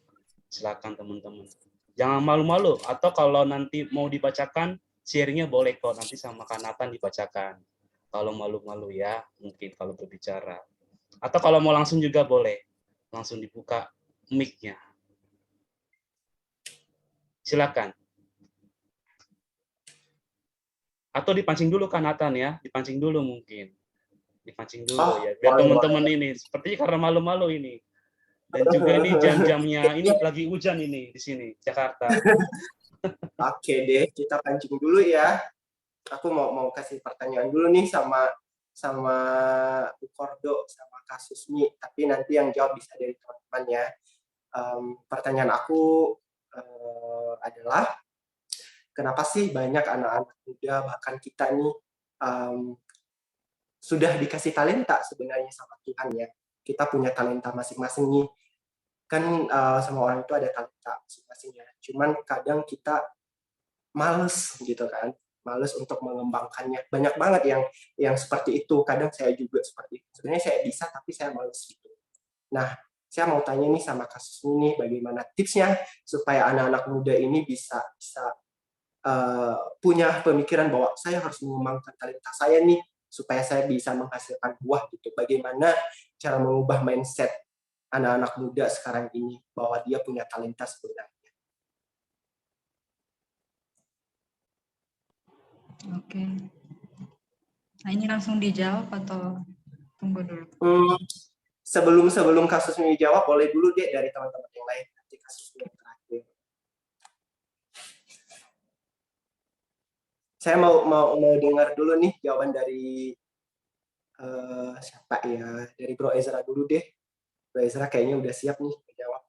Silakan teman-teman. Jangan malu-malu, atau kalau nanti mau dibacakan, sharingnya boleh kok, nanti sama Kak Nathan dibacakan. Kalau malu-malu ya, mungkin kalau berbicara. Atau kalau mau langsung juga boleh, langsung dibuka mic-nya. Silakan. Atau dipancing dulu Kak Nathan ya, dipancing dulu mungkin. Dipancing dulu ya, biar teman-teman ini, sepertinya karena malu-malu ini. Dan juga ini jam-jamnya, ini lagi hujan ini di sini, Jakarta. Oke deh, kita pancing dulu ya. Aku mau kasih pertanyaan dulu nih sama Bu Kordo, sama Kak Susmi, tapi nanti yang jawab bisa dari teman-teman ya. Pertanyaan aku adalah, kenapa sih banyak anak-anak muda, bahkan kita nih, sudah dikasih talenta sebenarnya sama Tuhan ya. Kita punya talenta masing-masing nih. Kan semua orang itu ada talenta masing-masing ya. Cuman kadang kita males gitu kan. Males untuk mengembangkannya. Banyak banget yang seperti itu. Kadang saya juga seperti itu. Sebenarnya saya bisa, tapi saya males gitu. Nah, saya mau tanya nih sama kasus ini, bagaimana tipsnya supaya anak-anak muda ini bisa punya pemikiran bahwa saya harus mengembangkan talenta saya nih, supaya saya bisa menghasilkan buah gitu. Bagaimana cara mengubah mindset anak-anak muda sekarang ini, bahwa dia punya talenta sebenarnya. Oke. Nah, ini langsung dijawab atau tunggu dulu? Sebelum kasusnya dijawab, boleh dulu deh dari teman-teman yang lain. Nanti kasusnya yang terakhir. Saya mau dengar dulu nih jawaban dari siapa ya? Dari Bro Ezra dulu deh. Bro Ezra kayaknya udah siap nih menjawab.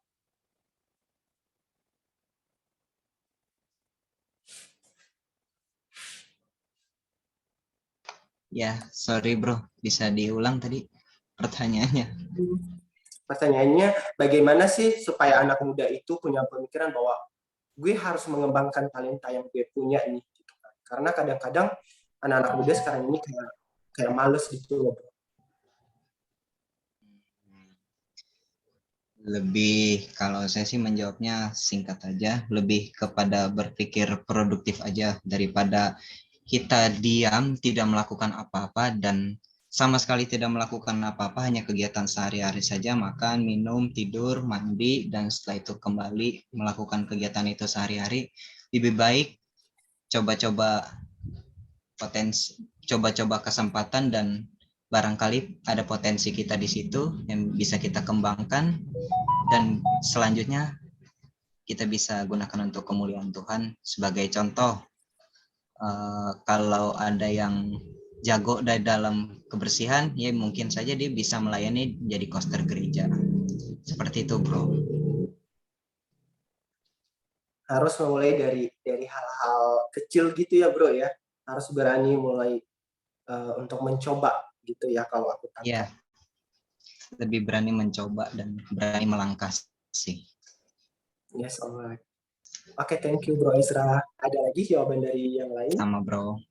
Ya, sorry bro, bisa diulang tadi pertanyaannya? Pertanyaannya, bagaimana sih supaya anak muda itu punya pemikiran bahwa gue harus mengembangkan talenta yang gue punya nih. Gitu kan. Karena kadang-kadang anak-anak muda sekarang ini kayak males gitu loh. Lebih, kalau saya sih menjawabnya singkat aja, lebih kepada berpikir produktif aja daripada kita diam, tidak melakukan apa-apa, dan sama sekali tidak melakukan apa-apa, hanya kegiatan sehari-hari saja, makan, minum, tidur, mandi, dan setelah itu kembali melakukan kegiatan itu sehari-hari, lebih baik coba-coba kesempatan dan barangkali ada potensi kita di situ yang bisa kita kembangkan, dan selanjutnya kita bisa gunakan untuk kemuliaan Tuhan. Sebagai contoh, kalau ada yang jago dari dalam kebersihan, ya mungkin saja dia bisa melayani jadi koster gereja. Seperti itu, bro. Harus memulai dari hal-hal kecil gitu ya, bro ya. Harus berani mulai untuk mencoba gitu ya, kalau aku tangkap. Ya, lebih berani mencoba dan berani melangkah sih. Yes, alright. Oke, thank you Bro Ezra. Ada lagi jawaban dari yang lain? Sama, bro.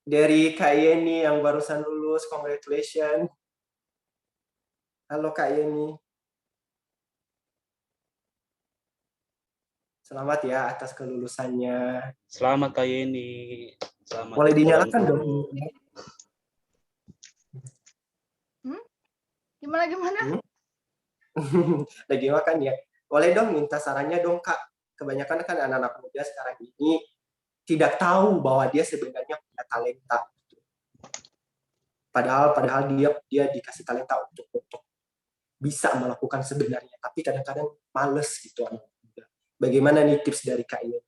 Dari Kak Yeni yang barusan lulus, congratulations. Halo Kak Yeni. Selamat ya atas kelulusannya. Selamat Kak Yeni. Selamat Boleh dinyalakan ulang dong. tahun. Gimana? Lagi makan ya. Boleh dong minta sarannya dong Kak. Kebanyakan kan anak-anak muda sekarang ini tidak tahu bahwa dia sebenarnya punya talenta. Padahal dia dikasih talenta untuk bisa melakukan sebenarnya, tapi kadang-kadang males gitu anak muda. Bagaimana nih tips dari Kak Ian?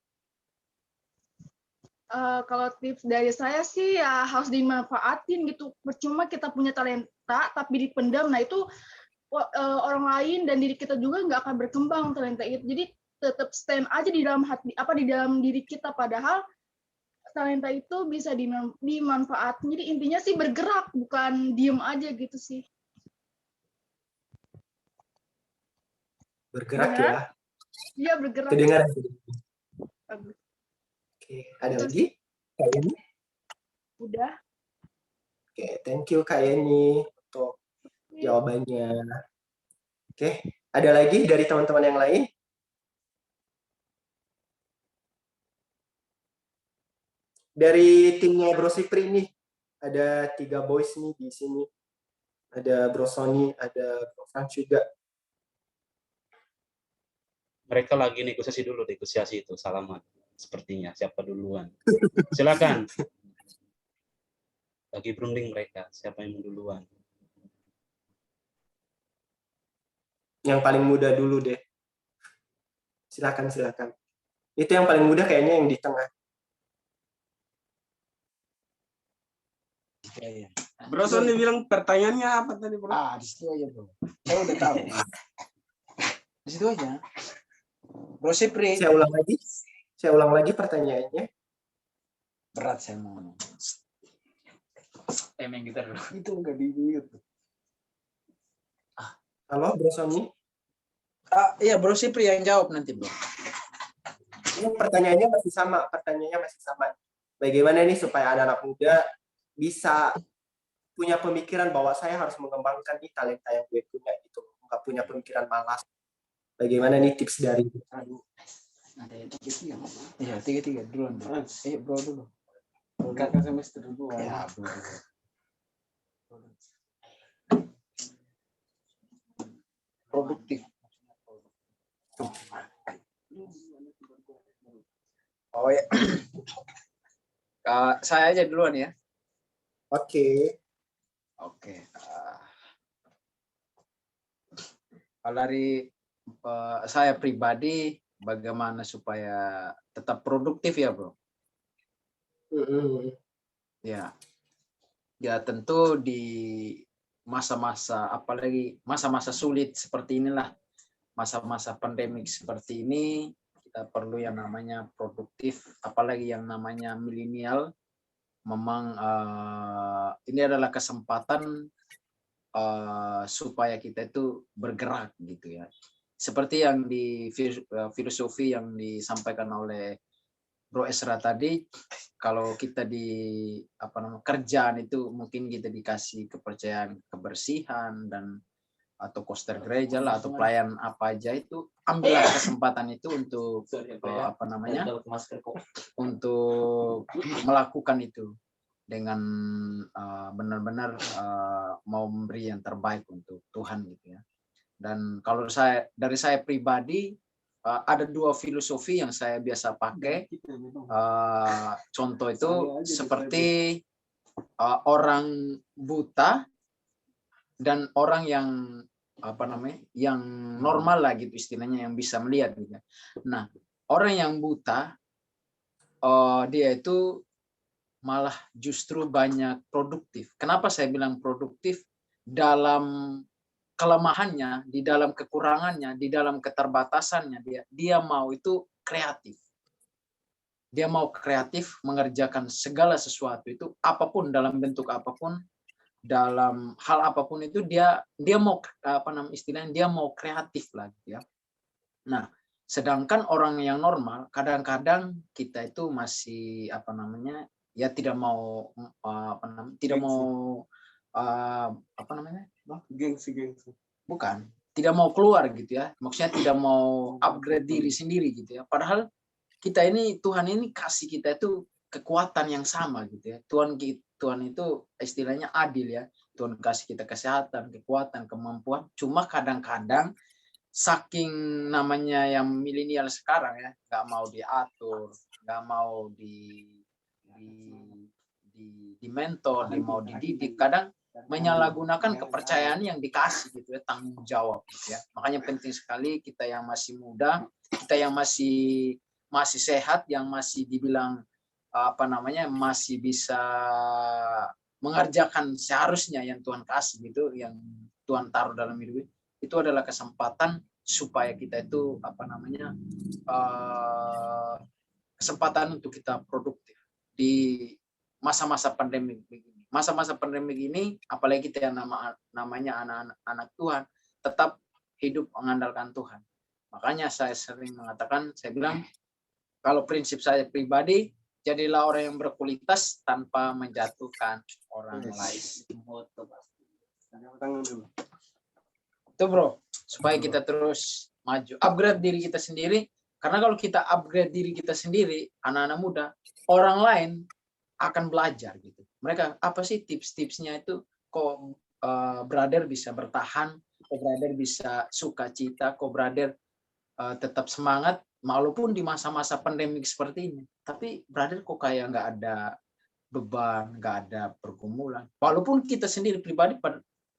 Kalau tips dari saya sih ya harus dimanfaatin gitu. Percuma kita punya talenta tapi dipendam. Nah itu orang lain dan diri kita juga nggak akan berkembang talenta itu. Jadi tetap stand aja di dalam hati, di dalam diri kita. Padahal talenta itu bisa dimanfaatkan. Jadi intinya sih bergerak, bukan diem aja gitu sih. Bergerak Benar? ya. Iya bergerak. Kedengaran. Bagus. Oke, ada Itu lagi? Kak Yeni? Udah. Oke, thank you Kak Yeni untuk jawabannya. Oke, ada lagi dari teman-teman yang lain? Dari timnya Bro Sipri nih, ada 3 boys nih di sini. Ada Bro Sony, ada Bro Frank juga. Mereka lagi negosiasi dulu, negosiasi itu salaman. Sepertinya siapa duluan. Silakan. Lagi berunding mereka, siapa yang duluan. Yang paling muda dulu deh. Silakan. Itu yang paling muda kayaknya yang di tengah. Bro Sony bilang pertanyaannya apa tadi, Bro? Di situ aja, bro. Saya udah tahu. Di situ aja. Bro Sipri. Saya ulang lagi pertanyaannya. Berat saya mau. Emang kita dulu. Itu enggak di-mute. Halo, Bro Sony? Iya, Bro Sipri yang jawab nanti, Bro. Ini pertanyaannya masih sama. Bagaimana nih supaya anak-anak muda bisa punya pemikiran bahwa saya harus mengembangkan nih talenta yang gue punya gitu. Nggak punya pemikiran malas. Bagaimana nih tips dari Ada yang 3-3. Iya, 3-3 duluan, bro. Bro dulu. Kakak semester dulu. Ya, bro. Produktif. Oh ya. Saya aja duluan ya. Oke. Kalau dari saya pribadi, bagaimana supaya tetap produktif ya, Bro? Ya tentu di masa-masa, apalagi masa-masa sulit seperti inilah, masa-masa pandemik seperti ini, kita perlu yang namanya produktif, apalagi yang namanya milenial. Memang ini adalah kesempatan supaya kita itu bergerak gitu ya. Seperti yang di filosofi yang disampaikan oleh Bro Ezra tadi, kalau kita di kerjaan itu mungkin kita dikasih kepercayaan kebersihan dan atau koster gereja lah, atau pelayan apa aja itu, ambillah kesempatan itu untuk untuk melakukan itu dengan benar-benar mau memberi yang terbaik untuk Tuhan gitu ya. Dan kalau dari saya pribadi, ada 2 filosofi yang saya biasa pakai. Contoh itu seperti orang buta dan orang yang yang normal lah gitu istilahnya, yang bisa melihat gitu. Nah, orang yang buta dia itu malah justru banyak produktif. Kenapa saya bilang produktif? Dalam kelemahannya, di dalam kekurangannya, di dalam keterbatasannya, dia mau itu kreatif. Dia mau kreatif mengerjakan segala sesuatu itu, apapun, dalam bentuk apapun, dalam hal apapun itu, dia mau istilahnya, dia mau kreatif lah ya. Nah, sedangkan orang yang normal, kadang-kadang kita itu masih ya tidak mau gengsi. Bukan, tidak mau keluar gitu ya. Maksudnya tidak mau upgrade diri sendiri gitu ya. Padahal kita ini, Tuhan ini kasih kita itu kekuatan yang sama gitu ya. Tuhan itu istilahnya adil ya. Tuhan kasih kita kesehatan, kekuatan, kemampuan. Cuma kadang-kadang saking namanya yang milenial sekarang ya, nggak mau diatur, nggak mau di mentor, mau dididik, kadang menyalahgunakan kepercayaan yang dikasih gitu ya, tanggung jawab gitu ya. Makanya penting sekali kita yang masih muda, kita yang masih sehat, yang masih dibilang masih bisa mengerjakan seharusnya yang Tuhan kasih gitu, yang Tuhan taruh dalam hidup itu adalah kesempatan supaya kita itu kesempatan untuk kita produktif di masa-masa pandemi begini. Masa-masa pandemi ini, apalagi kita yang namanya anak-anak Tuhan, tetap hidup mengandalkan Tuhan. Makanya saya sering mengatakan, saya bilang, kalau prinsip saya pribadi, jadilah orang yang berkualitas tanpa menjatuhkan orang lain. Itu bro, supaya kita terus maju, upgrade diri kita sendiri. Karena kalau kita upgrade diri kita sendiri, anak-anak muda, orang lain akan belajar gitu. Mereka apa sih tips-tipsnya itu? Kok brother bisa bertahan, kok brother bisa sukacita, kok brother tetap semangat walaupun di masa-masa pandemik seperti ini. Tapi brother kok kayak nggak ada beban, nggak ada pergumulan. Walaupun kita sendiri pribadi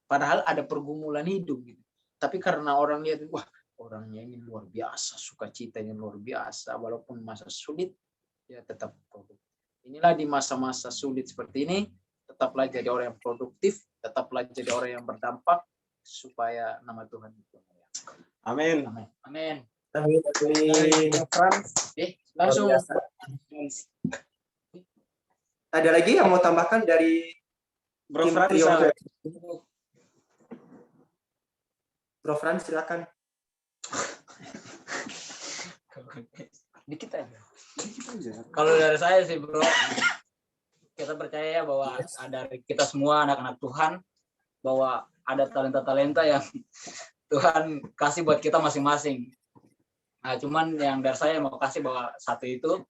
padahal ada pergumulan hidup gitu. Tapi karena orang lihat, wah orangnya ini luar biasa, sukacitanya luar biasa, walaupun masa sulit, ya tetap produktif. Inilah di masa-masa sulit seperti ini, tetaplah jadi orang yang produktif, tetaplah jadi orang yang berdampak, supaya nama Tuhan dimuliakan. Amin. Amin. Amin. Amin. Langsung. Ada lagi yang mau tambahkan dari Bro Fran? Bro Fran, silakan. Dikit aja. Kalau dari saya sih bro, kita percaya bahwa dari kita semua anak-anak Tuhan, bahwa ada talenta-talenta yang Tuhan kasih buat kita masing-masing. Nah, cuman yang dari saya mau kasih bahwa satu itu,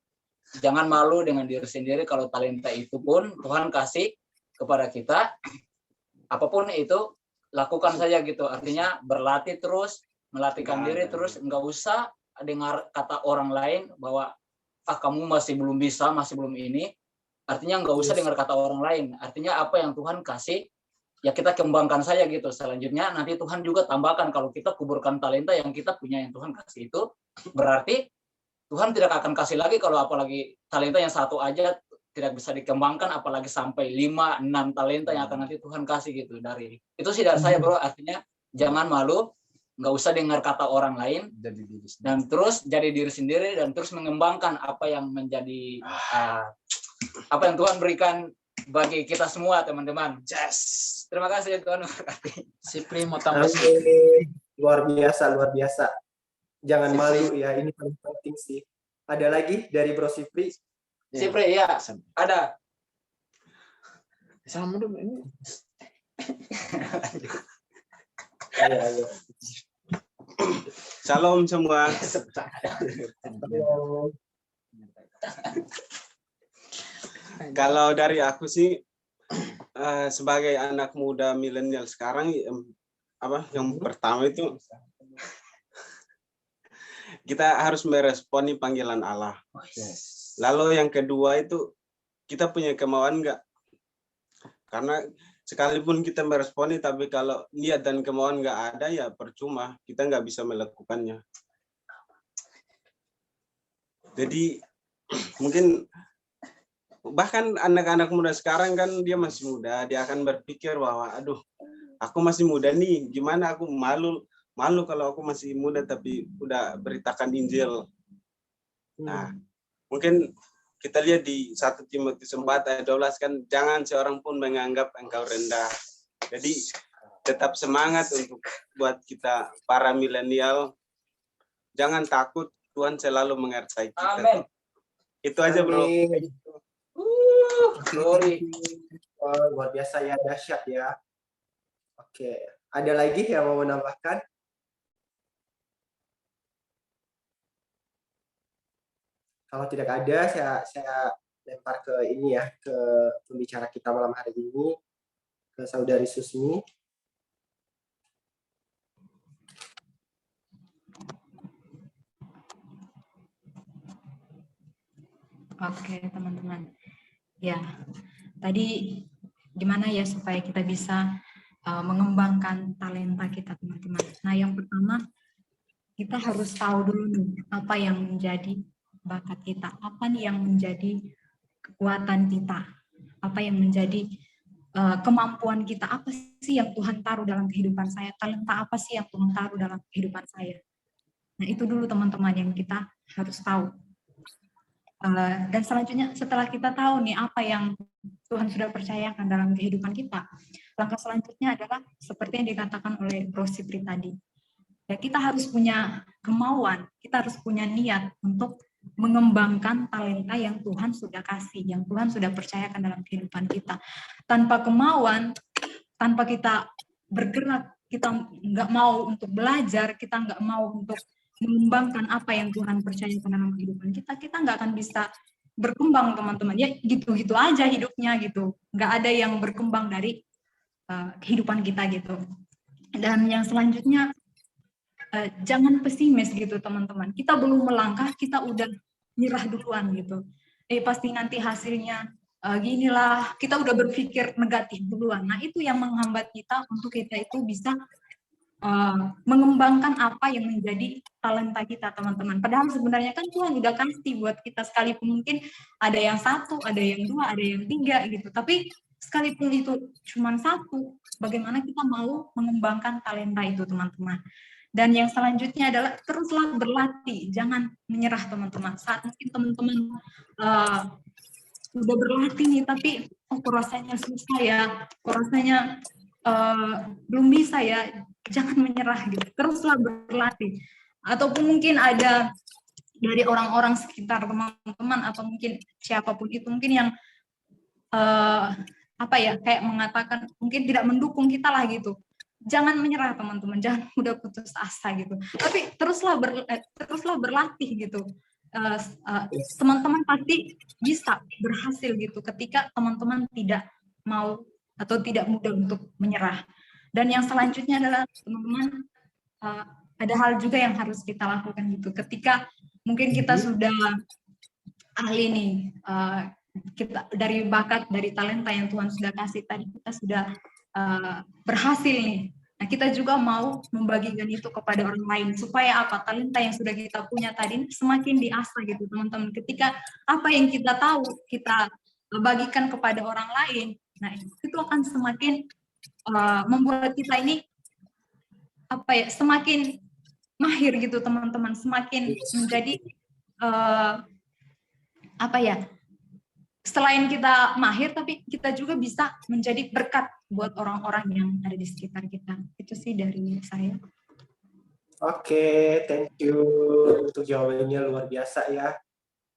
jangan malu dengan diri sendiri. Kalau talenta itu pun Tuhan kasih kepada kita, apapun itu lakukan saja gitu. Artinya berlatih terus, melatihkan diri terus, nggak usah dengar kata orang lain bahwa kamu masih belum bisa, masih belum ini. Artinya nggak usah dengar kata orang lain. Artinya apa yang Tuhan kasih, ya kita kembangkan saja gitu. Selanjutnya nanti Tuhan juga tambahkan. Kalau kita kuburkan talenta yang kita punya, yang Tuhan kasih itu, berarti Tuhan tidak akan kasih lagi. Kalau apalagi talenta yang satu aja tidak bisa dikembangkan, apalagi sampai 5-6 talenta yang akan nanti Tuhan kasih gitu. Dari itu sih dari saya bro. Artinya jangan malu, nggak usah dengar kata orang lain, dan terus jadi diri sendiri, dan terus mengembangkan apa yang menjadi apa yang Tuhan berikan bagi kita semua teman-teman. Yes. Terima kasih Tuhan memberkati. Si Primo tambah luar biasa. Jangan malu ya, ini paling penting sih. Ada lagi dari Bro Sipri? Sipri ya, ada. Salam dulu ini. Ayo. Shalom semua. Kalau dari aku sih sebagai anak muda milenial sekarang yang pertama itu kita harus meresponi panggilan Allah. Lalu yang kedua itu kita punya kemauan enggak? Karena sekalipun kita meresponi, tapi kalau niat dan kemauan enggak ada, ya percuma. Kita enggak bisa melakukannya. Jadi mungkin bahkan anak-anak muda sekarang kan dia masih muda, dia akan berpikir bahwa aduh, aku masih muda nih, gimana aku malu kalau aku masih muda tapi udah beritakan Injil. Nah, mungkin kita lihat di 1 Timotius 4 ayat 12 kan, jangan seorang pun menganggap engkau rendah. Jadi tetap semangat untuk buat kita para milenial. Jangan takut, Tuhan selalu mengerti kita. Amin. Itu aja, Bro. Glory. Luar biasa ya, dahsyat ya. Oke, ada lagi yang mau menambahkan? Kalau tidak ada, saya lempar ke ini ya, ke pembicara kita malam hari ini, ke Saudari Susmi. Oke, teman-teman. Ya, tadi gimana ya supaya kita bisa mengembangkan talenta kita, teman-teman. Nah, yang pertama, kita harus tahu dulu nih, apa yang menjadi bakat kita, apa nih yang menjadi kekuatan kita, apa yang menjadi kemampuan kita, apa sih yang Tuhan taruh dalam kehidupan saya, talenta apa sih yang Tuhan taruh dalam kehidupan saya. Nah, itu dulu teman-teman yang kita harus tahu. Dan selanjutnya setelah kita tahu nih apa yang Tuhan sudah percayakan dalam kehidupan kita, langkah selanjutnya adalah seperti yang dikatakan oleh Bro Sipri tadi. Ya, kita harus punya kemauan, kita harus punya niat untuk mengembangkan talenta yang Tuhan sudah kasih, yang Tuhan sudah percayakan dalam kehidupan kita. Tanpa kemauan, tanpa kita bergerak, kita nggak mau untuk belajar, kita nggak mau untuk mengembangkan apa yang Tuhan percayakan dalam kehidupan kita, kita nggak akan bisa berkembang, teman-teman. Ya gitu-gitu aja hidupnya gitu, nggak ada yang berkembang dari kehidupan kita gitu. Dan yang selanjutnya, jangan pesimis gitu, teman-teman. Kita belum melangkah, kita udah nyerah duluan gitu. Pasti nanti hasilnya ginilah, kita udah berpikir negatif duluan. Nah, itu yang menghambat kita untuk kita itu bisa mengembangkan apa yang menjadi talenta kita, teman-teman. Padahal sebenarnya kan Tuhan udah kasih buat kita, sekalipun mungkin ada yang 1, ada yang 2, ada yang 3 gitu. Tapi sekalipun itu cuma 1, bagaimana kita mau mengembangkan talenta itu, teman-teman. Dan yang selanjutnya adalah teruslah berlatih, jangan menyerah, teman-teman. Saat mungkin teman-teman udah berlatih nih, tapi kok rasanya susah ya, kok rasanya belum bisa ya, jangan menyerah gitu, teruslah berlatih. Ataupun mungkin ada dari orang-orang sekitar, teman-teman atau mungkin siapapun itu mungkin yang kayak mengatakan, mungkin tidak mendukung kita lah gitu, jangan menyerah, teman-teman, jangan mudah putus asa gitu, tapi teruslah berlatih gitu. Teman-teman pasti bisa berhasil gitu ketika teman-teman tidak mau atau tidak mudah untuk menyerah. Dan yang selanjutnya adalah, teman-teman, ada hal juga yang harus kita lakukan gitu. Ketika mungkin kita sudah ahli nih, kita dari bakat, dari talenta yang Tuhan sudah kasih tadi, kita sudah berhasil nih. Nah, kita juga mau membagikan itu kepada orang lain, supaya apa? Talenta yang sudah kita punya tadi semakin diasah gitu, teman-teman. Ketika apa yang kita tahu, kita bagikan kepada orang lain, nah itu akan semakin membuat kita ini semakin mahir gitu, teman-teman, semakin menjadi selain kita mahir, tapi kita juga bisa menjadi berkat buat orang-orang yang ada di sekitar kita. Itu sih dari saya. Oke, thank you untuk jawabannya, luar biasa ya.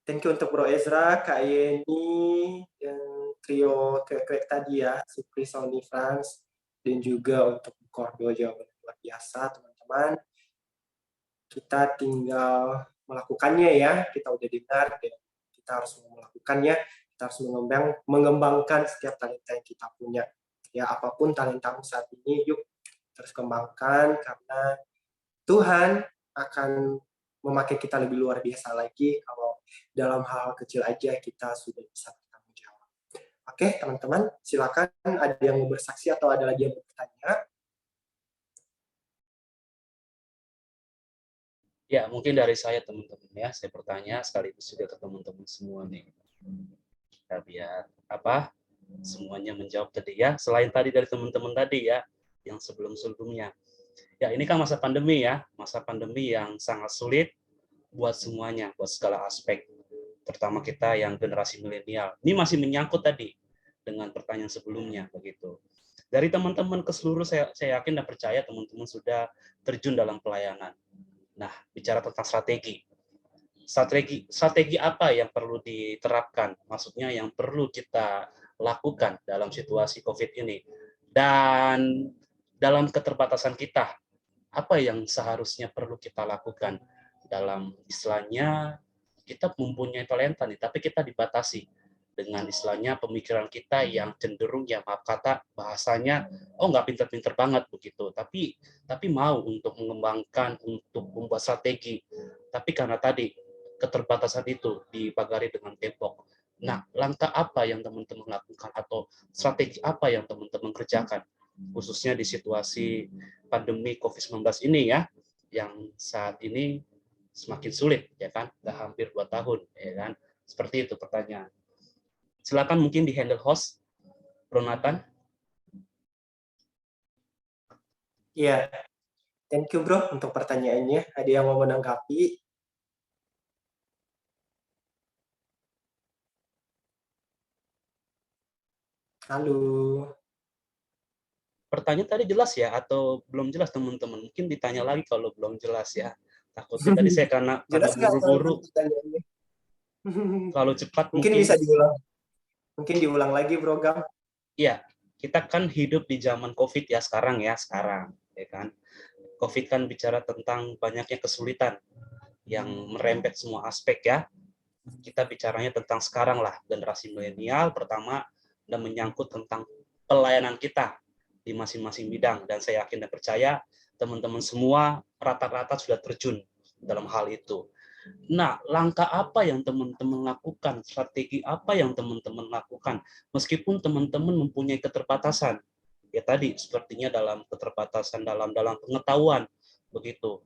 Thank you untuk Bro Ezra, Kak Yeni, dan trio kek tadi ya, Supri, Sony, Frans, dan juga untuk Kordo jawabannya. luar biasa, teman-teman. Kita tinggal melakukannya ya. Kita udah dengar, dan kita harus melakukannya. Kita harus mengembangkan setiap talenta yang kita punya. Ya, apapun talentamu saat ini, yuk terus kembangkan, karena Tuhan akan memakai kita lebih luar biasa lagi kalau dalam hal kecil aja kita sudah bisa bertanggung jawab. Oke, teman-teman, silakan ada yang mau bersaksi atau ada lagi yang bertanya. Ya, mungkin dari saya teman-teman ya, saya bertanya sekaligus juga ke teman-teman semua nih. Ya, biar semuanya menjawab tadi ya. Selain tadi dari teman-teman tadi ya, yang sebelum-sebelumnya. Ya, ini kan masa pandemi ya, masa pandemi yang sangat sulit buat semuanya, buat segala aspek. Terutama kita yang generasi milenial. Ini masih menyangkut tadi dengan pertanyaan sebelumnya begitu. Dari teman-teman ke seluruh, saya yakin dan percaya teman-teman sudah terjun dalam pelayanan. Nah, bicara tentang strategi apa yang perlu diterapkan? Maksudnya yang perlu kita lakukan dalam situasi COVID ini. Dan dalam keterbatasan kita, apa yang seharusnya perlu kita lakukan? Dalam istilahnya, kita mempunyai talenta nih, tapi kita dibatasi dengan istilahnya pemikiran kita yang cenderung, ya maaf kata bahasanya, oh nggak pinter-pinter banget begitu, tapi mau untuk mengembangkan, untuk membuat strategi, tapi karena tadi keterbatasan itu dipagari dengan tembok. Nah, langkah apa yang teman-teman lakukan atau strategi apa yang teman-teman kerjakan, khususnya di situasi pandemi COVID-19 ini ya, yang saat ini semakin sulit ya kan, udah hampir 2 tahun ya kan, seperti itu pertanyaan. Silakan mungkin di handle host, Bro Nathan. Iya, thank you bro untuk pertanyaannya. Ada yang mau menanggapi? Halo. Pertanyaan tadi jelas ya atau belum jelas teman-teman? Mungkin ditanya lagi kalau belum jelas ya. Takutnya tadi saya karena buru-buru. Kalau cepat mungkin bisa diulang. Mungkin diulang lagi, Bro Gam. Iya, kita kan hidup di zaman COVID ya sekarang, ya kan. COVID kan bicara tentang banyaknya kesulitan yang merembet semua aspek ya. Kita bicaranya tentang sekarang lah, generasi milenial pertama, dan menyangkut tentang pelayanan kita di masing-masing bidang. Dan saya yakin dan percaya teman-teman semua rata-rata sudah terjun dalam hal itu. Nah, langkah apa yang teman-teman lakukan? Strategi apa yang teman-teman lakukan? Meskipun teman-teman mempunyai keterbatasan, ya tadi sepertinya dalam keterbatasan dalam pengetahuan begitu.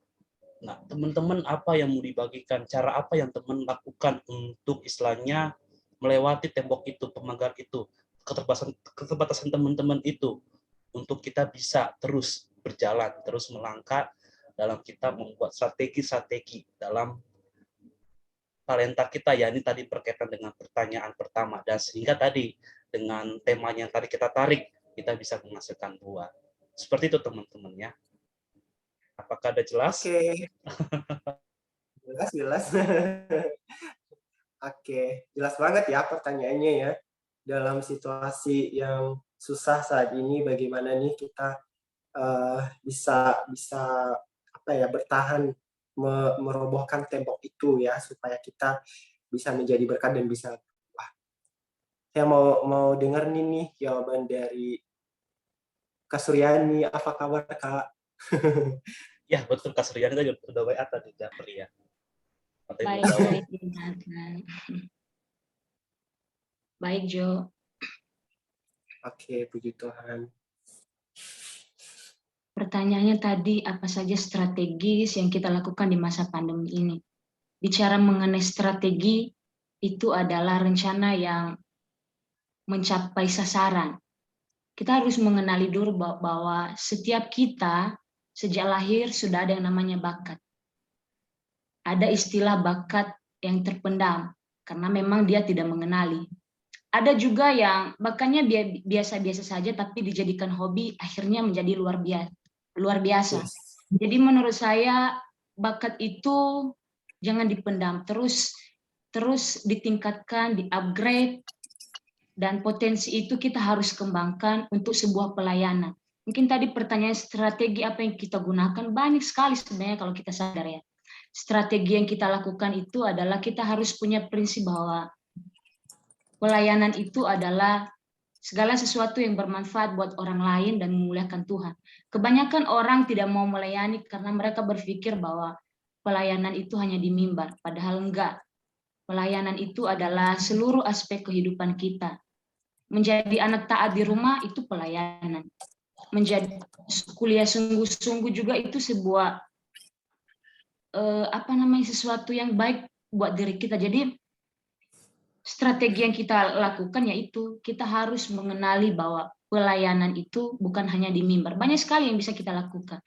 Nah, teman-teman apa yang mau dibagikan? Cara apa yang teman lakukan untuk istilahnya melewati tembok itu, pemagar itu, keterbatasan teman-teman itu, untuk kita bisa terus berjalan, terus melangkah dalam kita membuat strategi-strategi dalam talenta kita, ya ini tadi berkaitan dengan pertanyaan pertama, dan sehingga tadi dengan temanya yang tadi kita tarik, kita bisa menghasilkan buah. Seperti itu teman-teman ya. Apakah ada jelas? Oke. Jelas. Oke, jelas banget ya pertanyaannya ya. Dalam situasi yang susah saat ini, bagaimana nih kita bisa bertahan, merobohkan tembok itu ya, supaya kita bisa menjadi berkat dan bisa berubah. Saya mau dengar nih jawaban dari Kak Suryani. Apa kabar Kak? Ya betul, Kak Suryani tadi udah WA tadi Japri ya. Baik Jo. Oke, puji Tuhan. Pertanyaannya tadi, apa saja strategis yang kita lakukan di masa pandemi ini? Bicara mengenai strategi, itu adalah rencana yang mencapai sasaran. Kita harus mengenali dulu bahwa setiap kita sejak lahir sudah ada yang namanya bakat. Ada istilah bakat yang terpendam, karena memang dia tidak mengenali. Ada juga yang bakatnya biasa-biasa saja, tapi dijadikan hobi, akhirnya menjadi luar biasa. Jadi menurut saya bakat itu jangan dipendam, terus ditingkatkan, di-upgrade, dan potensi itu kita harus kembangkan untuk sebuah pelayanan. Mungkin tadi pertanyaan strategi apa yang kita gunakan, banyak sekali sebenarnya kalau kita sadar ya. Strategi yang kita lakukan itu adalah kita harus punya prinsip bahwa pelayanan itu adalah segala sesuatu yang bermanfaat buat orang lain dan memuliakan Tuhan. Kebanyakan orang tidak mau melayani karena mereka berpikir bahwa pelayanan itu hanya di mimbar, padahal enggak. Pelayanan itu adalah seluruh aspek kehidupan kita. Menjadi anak taat di rumah itu pelayanan. Menjadi kuliah sungguh-sungguh juga itu sebuah sesuatu yang baik buat diri kita. Jadi strategi yang kita lakukan yaitu kita harus mengenali bahwa pelayanan itu bukan hanya di mimbar. Banyak sekali yang bisa kita lakukan.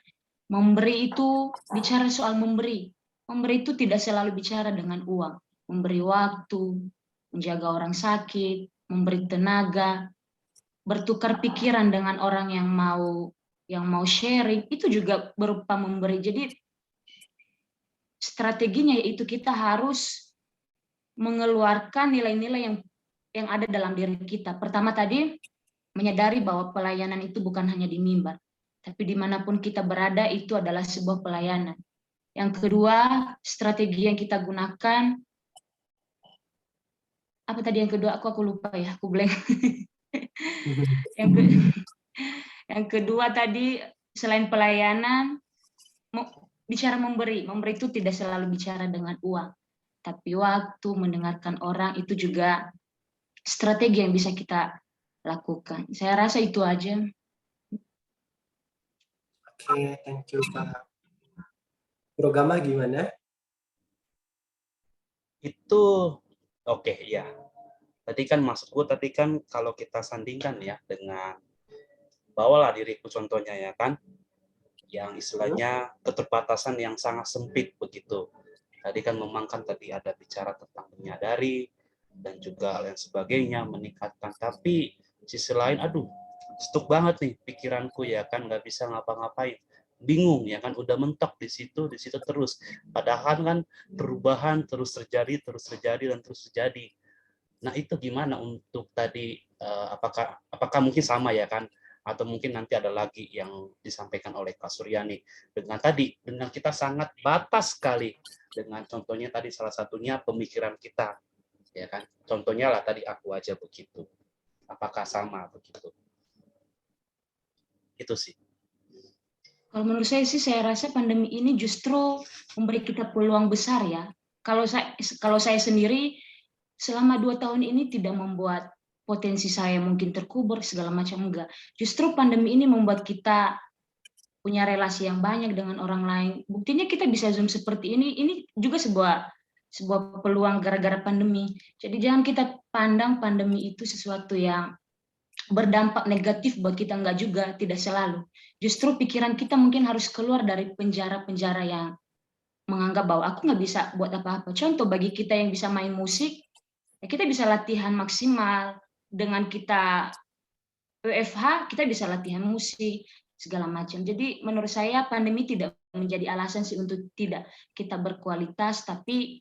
Memberi itu bicara soal memberi. Memberi itu tidak selalu bicara dengan uang. Memberi waktu, menjaga orang sakit, memberi tenaga, bertukar pikiran dengan orang yang mau sharing, itu juga berupa memberi. Jadi strateginya yaitu kita harus mengeluarkan nilai-nilai yang ada dalam diri kita. Pertama tadi, menyadari bahwa pelayanan itu bukan hanya di mimbar, tapi dimanapun kita berada itu adalah sebuah pelayanan. Yang kedua, strategi yang kita gunakan, apa tadi yang kedua? Aku lupa ya, aku blank. Yang kedua tadi, selain pelayanan, bicara memberi. Memberi itu tidak selalu bicara dengan uang, tapi waktu, mendengarkan orang, itu juga strategi yang bisa kita lakukan. Saya rasa itu aja. Oke, thank you, Pak. Programnya gimana? Itu oke, ya. Tadi kan maksudku kalau kita sandingkan ya dengan bawalah diriku contohnya ya kan, yang istilahnya keterbatasan yang sangat sempit begitu. Tadi kan memang kan tadi ada bicara tentang menyadari dan juga lain sebagainya, meningkatkan. Tapi sisi lain, aduh, stuck banget nih pikiranku ya kan, nggak bisa ngapa-ngapain, bingung ya kan, udah mentok di situ terus. Padahal kan perubahan terus terjadi dan terus terjadi. Nah itu gimana untuk tadi, apakah mungkin sama ya kan, atau mungkin nanti ada lagi yang disampaikan oleh Kak Suryani dengan kita sangat batas sekali dengan contohnya tadi salah satunya pemikiran kita ya kan, contohnya lah tadi aku aja begitu, apakah sama begitu? Itu sih. Kalau menurut saya sih, saya rasa pandemi ini justru memberi kita peluang besar ya. Kalau saya sendiri selama 2 tahun ini tidak membuat potensi saya mungkin terkubur segala macam, enggak. Justru pandemi ini membuat kita punya relasi yang banyak dengan orang lain. Buktinya kita bisa Zoom seperti ini juga sebuah peluang gara-gara pandemi. Jadi jangan kita pandang pandemi itu sesuatu yang berdampak negatif buat kita, enggak juga, tidak selalu. Justru pikiran kita mungkin harus keluar dari penjara-penjara yang menganggap bahwa aku nggak bisa buat apa-apa. Contoh bagi kita yang bisa main musik, ya kita bisa latihan maksimal. Dengan kita WFH, kita bisa latihan musik, segala macam. Jadi menurut saya pandemi tidak menjadi alasan sih untuk tidak kita berkualitas, tapi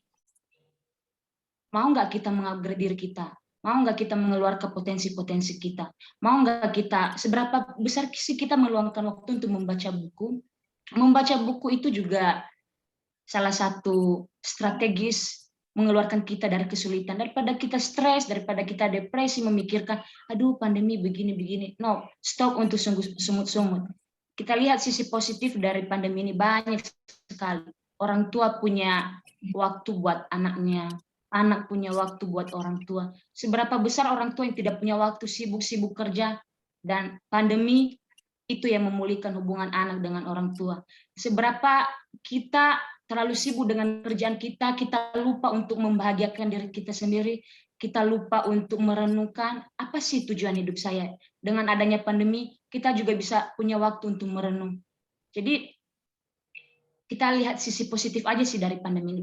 mau nggak kita mengupgrade diri kita? Mau nggak kita mengeluarkan potensi-potensi kita? Mau nggak kita, seberapa besar sih kita meluangkan waktu untuk membaca buku? Membaca buku itu juga salah satu strategis mengeluarkan kita dari kesulitan, daripada kita stres, daripada kita depresi, memikirkan, aduh pandemi begini-begini. No, stop untuk sumut-sumut. Kita lihat sisi positif dari pandemi ini banyak sekali. Orang tua punya waktu buat anaknya, anak punya waktu buat orang tua. Seberapa besar orang tua yang tidak punya waktu, sibuk-sibuk kerja, dan pandemi itu yang memulihkan hubungan anak dengan orang tua. Seberapa kita terlalu sibuk dengan kerjaan kita lupa untuk membahagiakan diri kita sendiri, kita lupa untuk merenungkan apa sih tujuan hidup saya. Dengan adanya pandemi, kita juga bisa punya waktu untuk merenung. Jadi kita lihat sisi positif aja sih dari pandemi ini.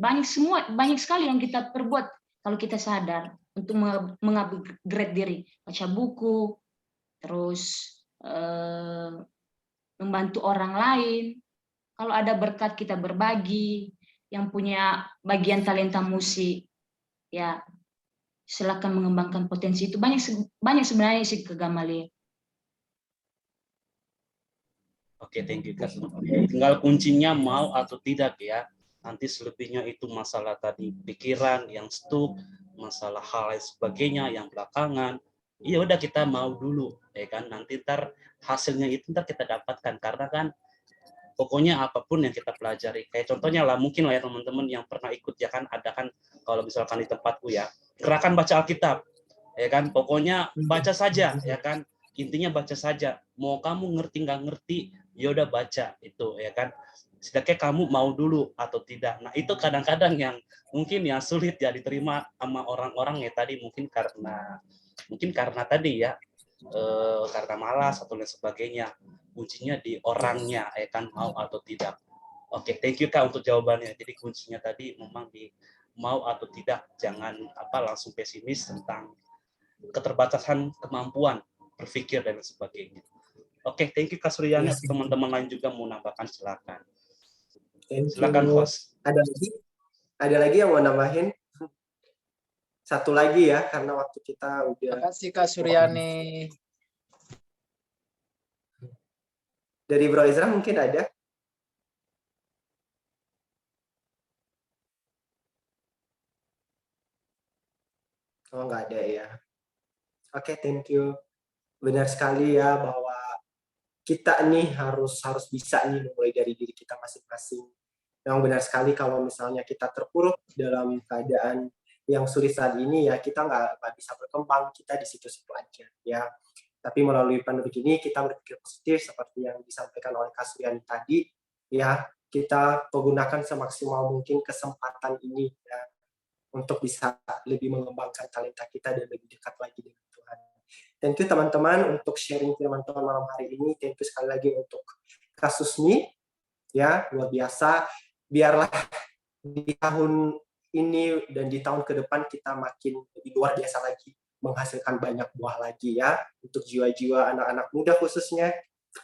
Banyak sekali yang kita perbuat kalau kita sadar untuk mengupgrade diri, baca buku, terus membantu orang lain. Kalau ada berkat kita berbagi, yang punya bagian talenta musik, ya silakan mengembangkan potensi itu. Banyak sebenarnya sih Kak Gamalia. Oke, thank you Kak. Tinggal kuncinya mau atau tidak ya. Nanti selebihnya itu masalah tadi pikiran yang stuck, masalah hal lain sebagainya yang belakangan. Iya udah kita mau dulu, ya kan. Nanti ntar hasilnya itu ntar kita dapatkan karena kan pokoknya apapun yang kita pelajari. Kayak contohnya lah mungkin lah ya teman-teman yang pernah ikut ya kan ada kan kalau misalkan di tempatku ya gerakan baca Alkitab, ya kan. Pokoknya baca saja, ya kan. Intinya baca saja. Mau kamu ngerti nggak ngerti, ya udah baca itu, ya kan. Setidaknya kamu mau dulu atau tidak. Nah itu kadang-kadang yang mungkin ya sulit ya diterima sama orang-orang ya tadi mungkin karena tadi ya karena malas atau lain sebagainya. Kuncinya di orangnya, ya kan, mau atau tidak. Oke, thank you Kak untuk jawabannya. Jadi kuncinya tadi memang di mau atau tidak, jangan langsung pesimis tentang keterbatasan kemampuan berpikir dan sebagainya. Oke, thank you Kak Suryani. Teman-teman lain juga mau nambahkan, silakan. Silakan host. Ada lagi yang mau nambahin? Satu lagi ya, karena waktu kita udah. Terima kasih Kak Suryani. Dari Bro Izra mungkin ada? Oh, nggak ada ya. Oke, thank you. Benar sekali ya bahwa kita nih harus bisa nih mulai dari diri kita masing-masing. Memang benar sekali kalau misalnya kita terpuruk dalam keadaan yang sulit saat ini ya kita nggak bisa berkembang, kita di situ-situ aja ya. Tapi melalui pandemi ini kita berpikir positif seperti yang disampaikan oleh Kak Suryani tadi ya, kita menggunakan semaksimal mungkin kesempatan ini ya untuk bisa lebih mengembangkan talenta kita dan lebih dekat lagi dengan Tuhan. Thank you teman-teman untuk sharing firman Tuhan malam hari ini. Thank you sekali lagi untuk Kak Susmi ya, luar biasa. Biarlah di tahun ini dan di tahun ke depan kita makin lebih luar biasa lagi, menghasilkan banyak buah lagi ya untuk jiwa-jiwa anak-anak muda khususnya.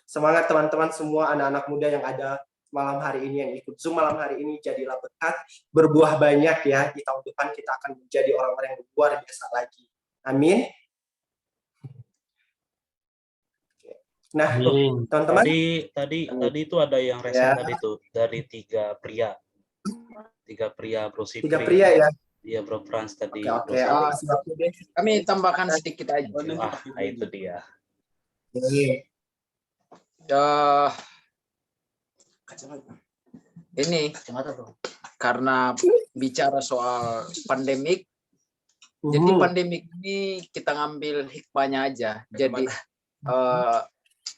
Semangat teman-teman semua anak-anak muda yang ada malam hari ini, yang ikut Zoom malam hari ini, jadilah berkat, berbuah banyak ya. Di tahun depan kita akan menjadi orang-orang yang luar biasa lagi. Amin. Nah, teman-teman. Tadi itu ada yang resen tadi tuh dari tiga pria Bro Sipri. 3 pria ya. Iya Bro Frans tadi. Oke. Kami tambahkan sedikit aja. Itu dia. Ini karena bicara soal pandemik, jadi pandemik ini kita ngambil hikmahnya aja. Jadi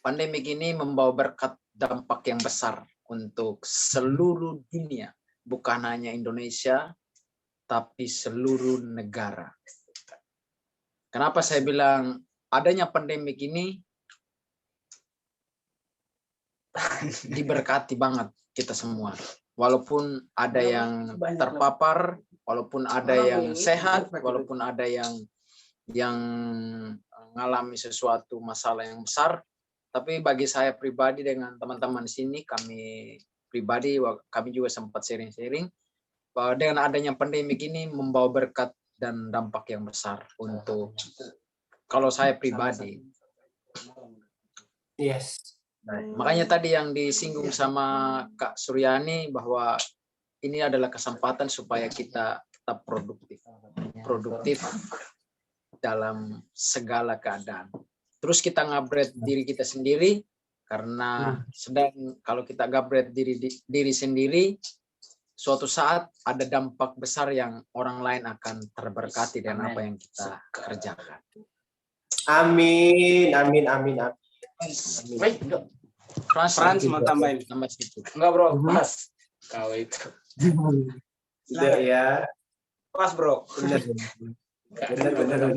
pandemik ini membawa berkat dampak yang besar untuk seluruh dunia, bukan hanya Indonesia, tapi seluruh negara. Kenapa saya bilang adanya pandemik ini diberkati banget kita semua. Walaupun ada yang terpapar, walaupun ada yang sehat, walaupun ada yang mengalami sesuatu masalah yang besar, tapi bagi saya pribadi dengan teman-teman di sini, kami juga sempat sharing-sharing bahwa dengan adanya pandemik ini membawa berkat dan dampak yang besar untuk kalau saya pribadi. Yes. Makanya tadi yang disinggung sama Kak Suryani bahwa ini adalah kesempatan supaya kita tetap produktif dalam segala keadaan. Terus kita ngupgrade diri kita sendiri, karena kalau kita ngupgrade diri sendiri, suatu saat ada dampak besar yang orang lain akan terberkati dengan apa yang kita kerjakan. Amin. Frans mau tambahin. Enggak bro, pas. Kau itu. Udah ya. Pas bro. Benar.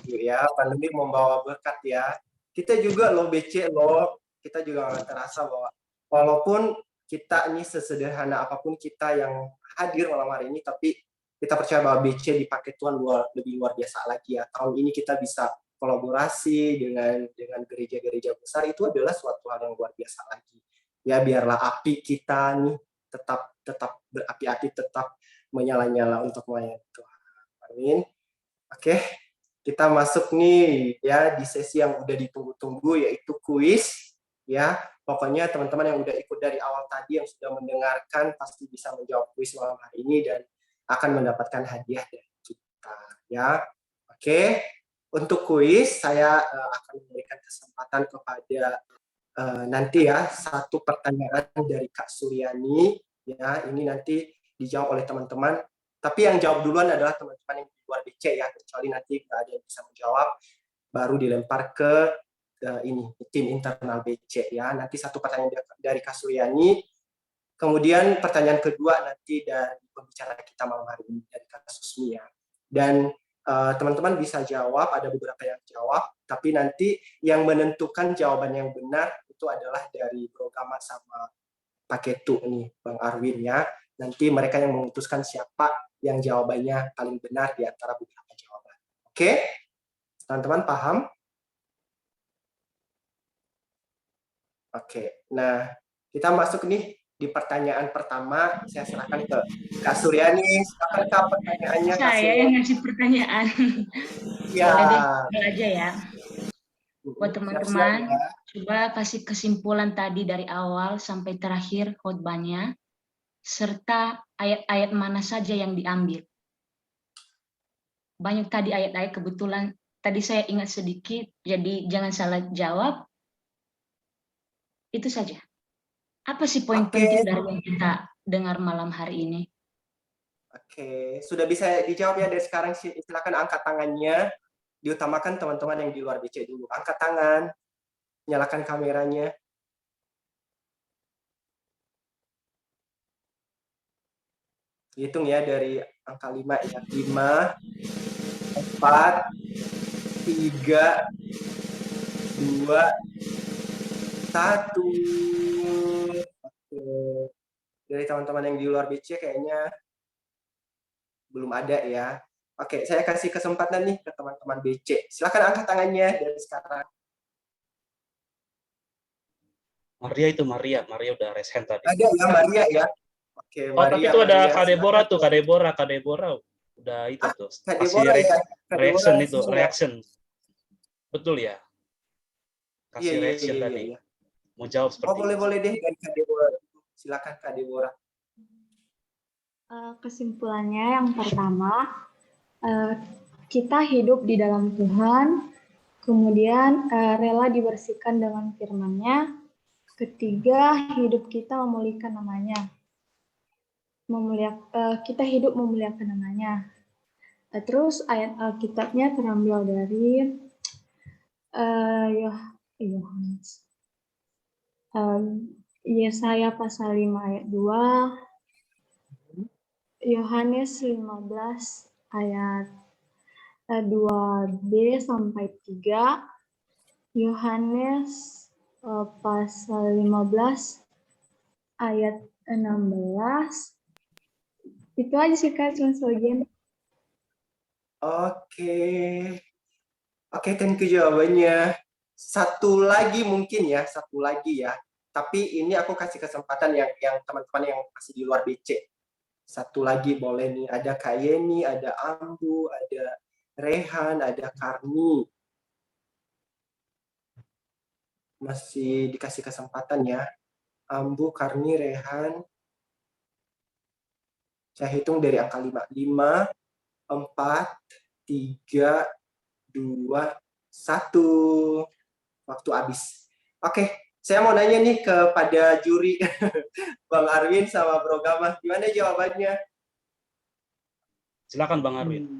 Ya, pandemi membawa berkat ya. Kita juga kita juga nggak terasa bahwa walaupun kita ini sesederhana apapun kita yang hadir malam hari ini, tapi kita percaya bahwa BC dipakai Tuhan lebih luar biasa lagi ya. Tahun ini kita bisa kolaborasi dengan gereja-gereja besar, itu adalah suatu hal yang luar biasa lagi. Ya, biarlah api kita nih tetap berapi-api, tetap menyala-nyala untuk melayani Tuhan. Amin. Oke, kita masuk nih ya di sesi yang udah ditunggu-tunggu, yaitu kuis. Ya, pokoknya teman-teman yang udah ikut dari awal tadi, yang sudah mendengarkan, pasti bisa menjawab kuis malam hari ini dan akan mendapatkan hadiah dari kita. Ya, oke. Untuk kuis, saya akan memberikan kesempatan kepada nanti ya satu pertanyaan dari Kak Suryani. Ya, ini nanti dijawab oleh teman-teman. Tapi yang jawab duluan adalah teman-teman yang di luar BC ya, kecuali nanti nggak ada yang bisa menjawab, baru dilempar ke ini tim internal BC ya. Nanti satu pertanyaan dari Kak Suryani, kemudian pertanyaan kedua nanti dari pembicara kita malam hari ini dari Kak Susmi ya. Dan teman-teman bisa jawab, ada beberapa yang jawab, tapi nanti yang menentukan jawaban yang benar itu adalah dari Bro Gama sama Paketu nih, Bang Arwin ya. Nanti mereka yang memutuskan siapa yang jawabannya paling benar di antara beberapa jawaban. Oke? Teman-teman paham? Oke, nah kita masuk nih di pertanyaan pertama. Saya serahkan ke Kak Suryani. Silakan Kak pertanyaannya. Saya yang ngasih pertanyaan. Ya. Boleh aja ya. Buat teman-teman, coba kasih kesimpulan tadi dari awal sampai terakhir khotbahnya, serta ayat-ayat mana saja yang diambil. Banyak tadi ayat-ayat, kebetulan tadi saya ingat sedikit, jadi jangan salah jawab. Itu saja. Apa sih poin penting dari yang kita dengar malam hari ini? Oke, sudah bisa dijawab ya dari sekarang. Silakan angkat tangannya. Diutamakan teman-teman yang di luar BC dulu. Angkat tangan, nyalakan kameranya. Hitung ya dari angka 5 ya. 5, 4, 3, 2, 1. Oke. Dari teman-teman yang di luar BC kayaknya belum ada ya. Oke, saya kasih kesempatan nih ke teman-teman BC. Silakan angkat tangannya dari sekarang. Maria udah raise hand tadi. Ada ya Maria ya. Oke, Maria, tapi itu ada Kak Deborah tuh, Kak Deborah udah itu tuh. Kasih reaction itu, reaction. Betul ya? Kasih reaction tadi. Mau jawab seperti itu. Boleh deh dari Kak Deborah. Silakan Kak Deborah. Kesimpulannya yang pertama, kita hidup di dalam Tuhan, kemudian rela dibersihkan dengan firman-Nya. Ketiga, hidup kita memulihkan namanya. Kita hidup memuliakan namanya. Terus ayat Alkitabnya terambil dari Yohanes. Yesaya pasal 5 ayat 2. Yohanes 15 ayat 2b sampai 3, Yohanes pasal 15 ayat 16. Itu aja sih Kak, cuma sebagian. Oke, thank you jawabannya. Satu lagi ya. Tapi ini aku kasih kesempatan yang teman-teman yang masih di luar BC. Satu lagi boleh nih, ada Kak Yeni, ada Ambu, ada Rehan, ada Karni. Masih dikasih kesempatan ya. Ambu, Karni, Rehan. Saya hitung dari angka 5. 5, 4, 3, 2, 1. Waktu habis. Oke. Saya mau nanya nih kepada juri, Bang Arwin sama Bro Gama, gimana jawabannya? Silakan Bang Arwin.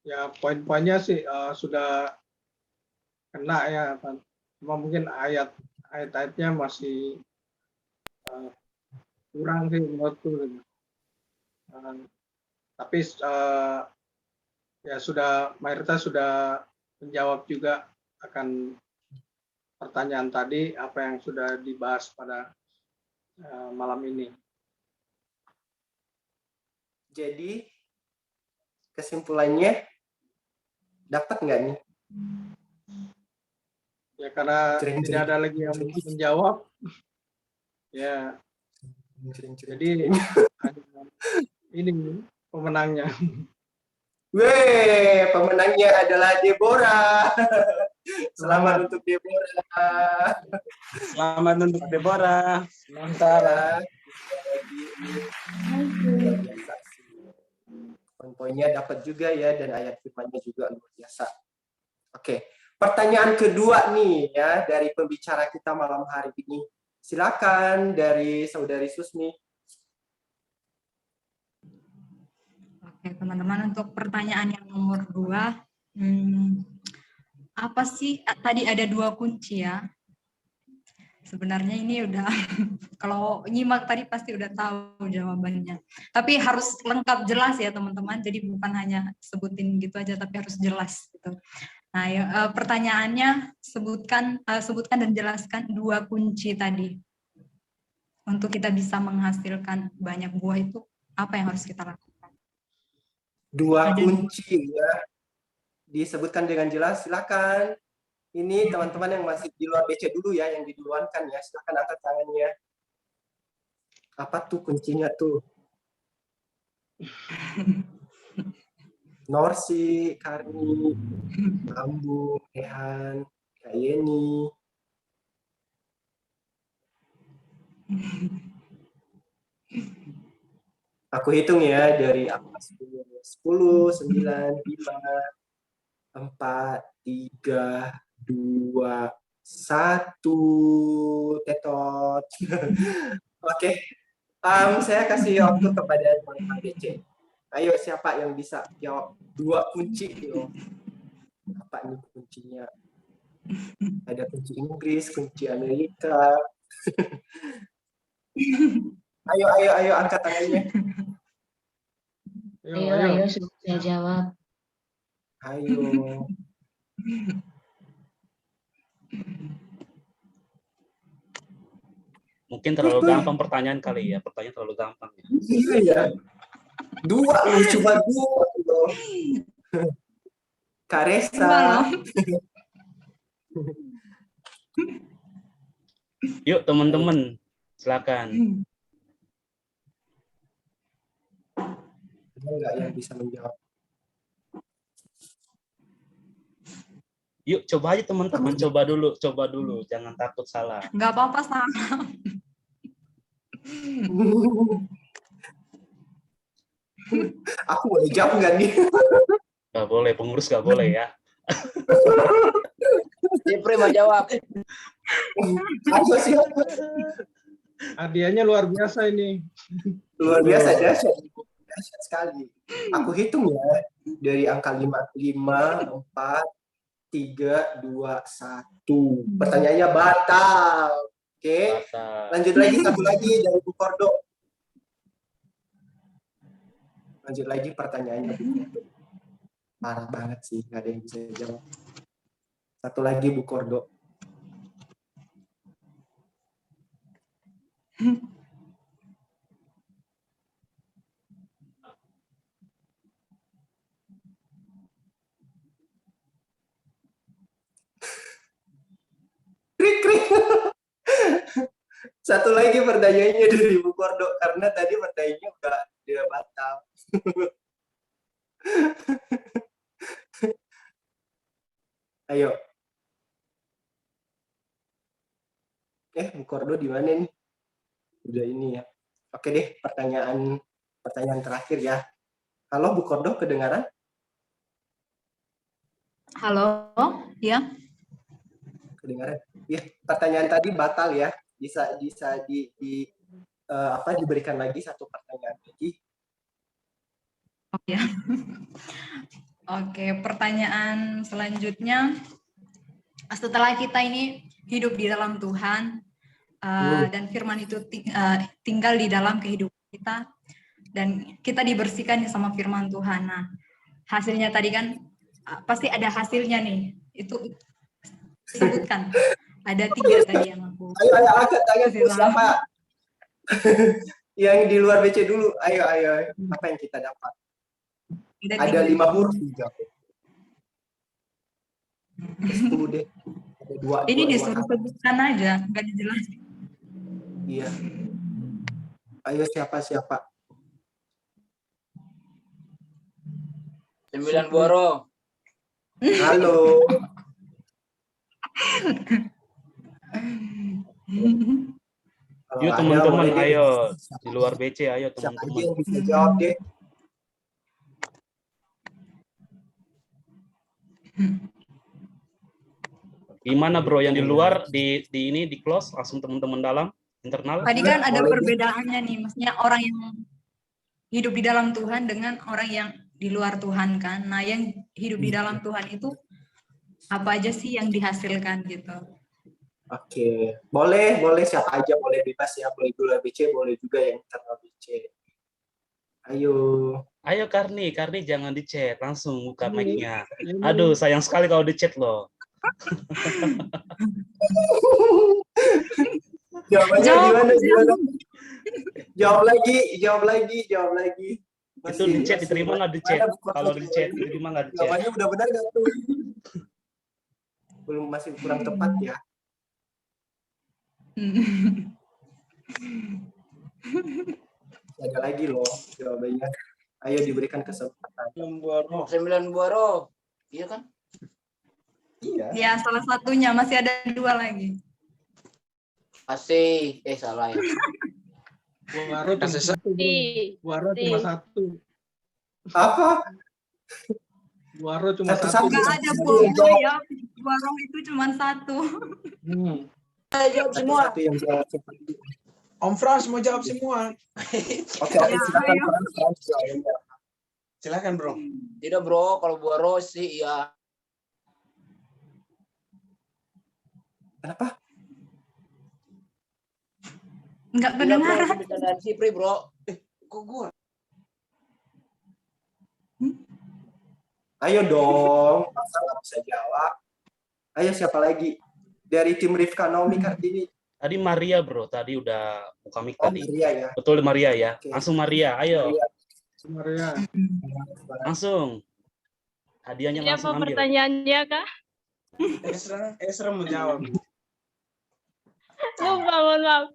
Ya poin-poinnya sih sudah kena ya, cuma mungkin ayat-ayatnya masih kurang sih menurutku. Tapi ya mayoritas sudah menjawab juga akan pertanyaan tadi apa yang sudah dibahas pada malam ini. Jadi kesimpulannya dapat nggak nih? Ya karena tidak ada lagi yang menjawab. Ya. Jadi ini pemenangnya. Weh, pemenangnya adalah Deborah. Selamat untuk Deborah. Selamat untuk Deborah. Mantap. Poin-poinnya dapat juga ya, dan ayat firman-nya juga luar biasa. Oke, pertanyaan kedua nih ya dari pembicara kita malam hari ini. Silakan dari Saudari Susmi. Oke, teman-teman, untuk pertanyaan yang nomor 2, apa sih, tadi ada 2 kunci ya. Sebenarnya ini udah, kalau nyimak tadi pasti udah tahu jawabannya. Tapi harus lengkap jelas ya teman-teman, jadi bukan hanya sebutin gitu aja, tapi harus jelas gitu. Nah, pertanyaannya sebutkan dan jelaskan 2 kunci tadi. Untuk kita bisa menghasilkan banyak buah itu, apa yang harus kita lakukan? 2 kunci ya. Disebutkan dengan jelas, silakan. Ini teman-teman yang masih di luar BC dulu ya, yang diduluankan ya, silakan angkat tangannya. Apa tuh kuncinya tuh? Norsi, Karni, Ambu, Rehan, Kak Yeni. Aku hitung ya dari apa 10, 9, 5, 4, 3, 2, 1, tetot. Oke, saya kasih waktu kepada teman-teman BC. Ayo, siapa yang bisa jawab 2 kunci? Yo. Apa nih kuncinya? Ada kunci Inggris, kunci Amerika. Ayo, angkat tangannya. Ayo, sudah saya jawab. Ayo. Mungkin terlalu gampang pertanyaan kali ya, pertanyaan terlalu gampang ya. Iya. 2 loh, cuma 2 loh. Kak Resa. Yuk teman-teman, silakan. Enggak yang bisa menjawab. Yuk coba aja teman-teman, coba dulu, jangan takut salah. Nggak apa-apa, salah. Aku boleh jawab nggak nih? Nggak boleh, pengurus nggak boleh ya. Jepri mau jawab. Apa sih? Hadiahnya luar biasa ini. Luar biasa, dahsyat sekali. Aku hitung ya, dari angka 5, 4, 3, 2, 1. Pertanyaannya batal. Oke, lanjut lagi, satu lagi dari Bu Kordo. Lanjut lagi pertanyaannya Bu Kordo. Parah banget sih, nggak ada yang bisa jawab. Satu lagi Bu Kordo. Krik. Satu lagi pertanyaannya dari Bu Kordo, karena tadi pertanyaannya udah batal. Ayo. Bu Kordo di mana nih? Udah ini ya. Oke deh, pertanyaan terakhir ya. Halo Bu Kordo, kedengaran? Halo, ya. Kedengaran? Ya, pertanyaan tadi batal ya. Bisa diberikan lagi satu pertanyaan lagi. Oh ya. Oke, pertanyaan selanjutnya. Setelah kita ini hidup di dalam Tuhan dan firman itu tinggal di dalam kehidupan kita dan kita dibersihkan sama firman Tuhan. Nah, hasilnya tadi kan pasti ada hasilnya nih. Itu sebutkan. Ada 3 tadi yang aku. Ayo angkat tangan siapa? Yang di luar BC dulu. Ayo. Apa yang kita dapat? Ada 5 huruf juga. 10 deh. Ada 2. Ini disuruh sebutkan aja, nggak dijelasin. Iya. Ayo siapa? 9 buah roh. Halo. Kalau Yuk ada, teman-teman, boleh deh. ayo di luar BC, ayo Siapa aja teman-teman. yang bisa jawab deh. Gimana bro, yang di luar di ini di close langsung teman-teman dalam internal? Tadi kan ada perbedaannya nih, maksudnya orang yang hidup di dalam Tuhan dengan orang yang di luar Tuhan kan. Nah, yang hidup di dalam Tuhan itu apa aja sih yang dihasilkan gitu? Oke, boleh siapa aja, boleh bebas ya, boleh di luar BC, boleh juga yang internal BC. Ayo. Ayo Karni jangan di chat, langsung buka mic-nya. Aduh, sayang sekali kalau di chat loh. Jawabannya gimana? Jawab lagi. Itu di chat diterima nggak di chat? Kalau di chat diterima nggak di chat? Jawabannya udah benar nggak tuh? Belum, masih kurang tepat ya. Ada lagi loh jawabannya. Ayo diberikan kesempatan. 9 buah roh. Iya kan? Iya. Ya, salah satunya masih ada 2 lagi. Asih, salah ya. Buah roh cuma satu. Buah roh cuma satu. Apa? Buah roh cuma satu. Enggak ada buah ya. Buah roh itu cuma 1. Jawab semua. Om Frans mau jawab semua. Oke, silakan Frans. Silakan bro. Tidak bro, kalau buah roh sih ya. Kenapa? Enggak Tidak bro, kedengaran. itu bercandaan Sipri bro. Kok gua? Ayo dong, masa nggak bisa jawab? Ayo siapa lagi? Dari tim Rifka Naomi Kartini. Tadi Maria bro, tadi udah buka mic tadi. Maria ya. Betul Maria ya. Langsung Maria, ayo. Maria. Langsung. Hadiahnya Ini langsung apa ambil. pertanyaannya kah? Esra mau jawab. Lupa, mohon maaf.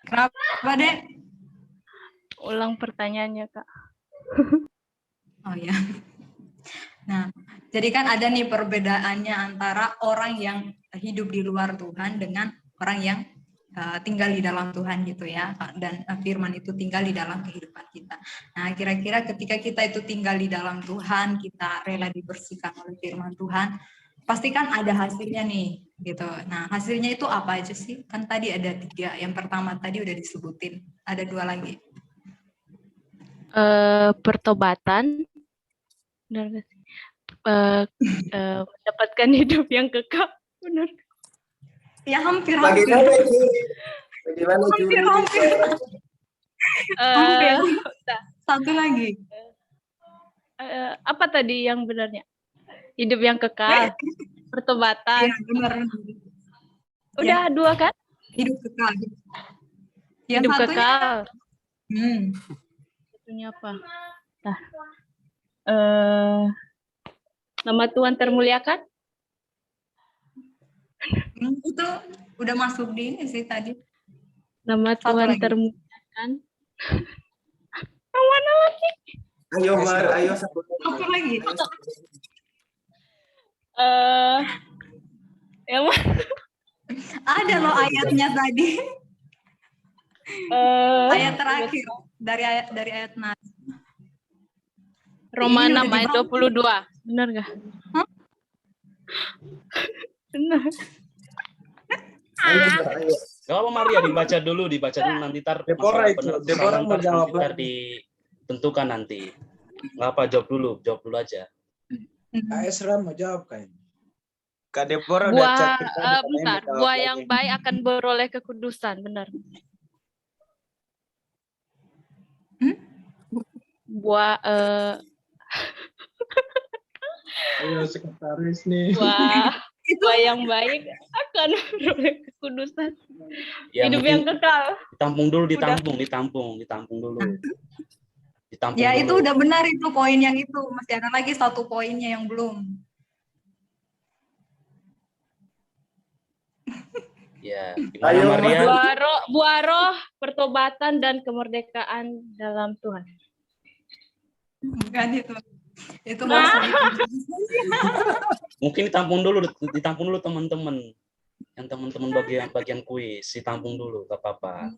Kenapa, Dek? Ulang pertanyaannya, Kak. Oh ya. Nah, jadi kan ada nih perbedaannya antara orang yang hidup di luar Tuhan dengan orang yang tinggal di dalam Tuhan gitu ya. Dan firman itu tinggal di dalam kehidupan kita. Nah, kira-kira ketika kita itu tinggal di dalam Tuhan, kita rela dibersihkan oleh firman Tuhan, pasti kan ada hasilnya nih gitu. Nah, hasilnya itu apa aja sih? Kan tadi ada 3. Yang pertama tadi udah disebutin. Ada 2 lagi. Pertobatan. Benar nggak sih? Mendapatkan hidup yang kekal. Benar. Ya hampir. Bagaimana Juli? Hampir. Hampir. Udah. 1 lagi. Apa tadi yang benarnya? Hidup yang kekal. Pertobatan. Iya, benar. Udah ya. 2 kan? Hidup kekal. Yang hidup satunya, kekal. Satunya apa? Nah. Nama Tuhan termuliakan? Itu udah masuk di ini sih tadi. Nama Tuhan termuliakan. Mana lagi? Ayo Mar, ayo satu lagi. Yang mana? Ada loh ayatnya tadi. Ayat terakhir dari ayat Nas. Roma 6 ayat 22. Benar nggak? Hah? Benar. Gak apa Maria, dibaca dulu nanti Deborah mau jawab ditentukan nanti. Nggak apa, jawab dulu aja. Esra mau jawab kan? Kak Deborah udah chat kita. Bentar, buah yang baik akan beroleh kekudusan, benar. Buah Ayo sekretaris nih. Buah yang baik akan beroleh kekudusan. Ya, hidup yang kekal. Ditampung dulu, ditampung dulu. Ditampung ya dulu. Itu udah benar itu poin yang itu. Masih ada lagi 1 poinnya yang belum. Ya, gimana Maria? Buah roh, pertobatan dan kemerdekaan dalam Tuhan. Bukan itu. Itu Nah. maksudnya. Mungkin ditampung dulu teman-teman. Yang teman-teman bagian kuis, ditampung dulu, gak apa-apa.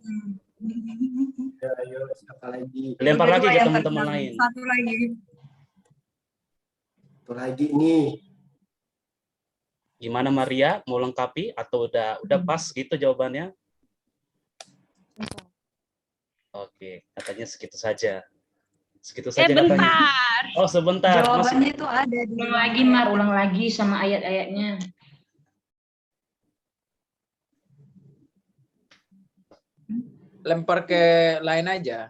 Ayo, siapa lagi? Lempar lagi ke Yang teman-teman terkenal. lain. Satu lagi. Satu lagi nih. Gimana Maria, mau lengkapi atau udah pas gitu jawabannya? Oke, katanya segitu saja. Segitu saja katanya. Bentar. Oh, sebentar. Jawabannya itu ada di Ulang lagi, Mar, ulang lagi sama ayat-ayatnya. Lempar ke lain aja.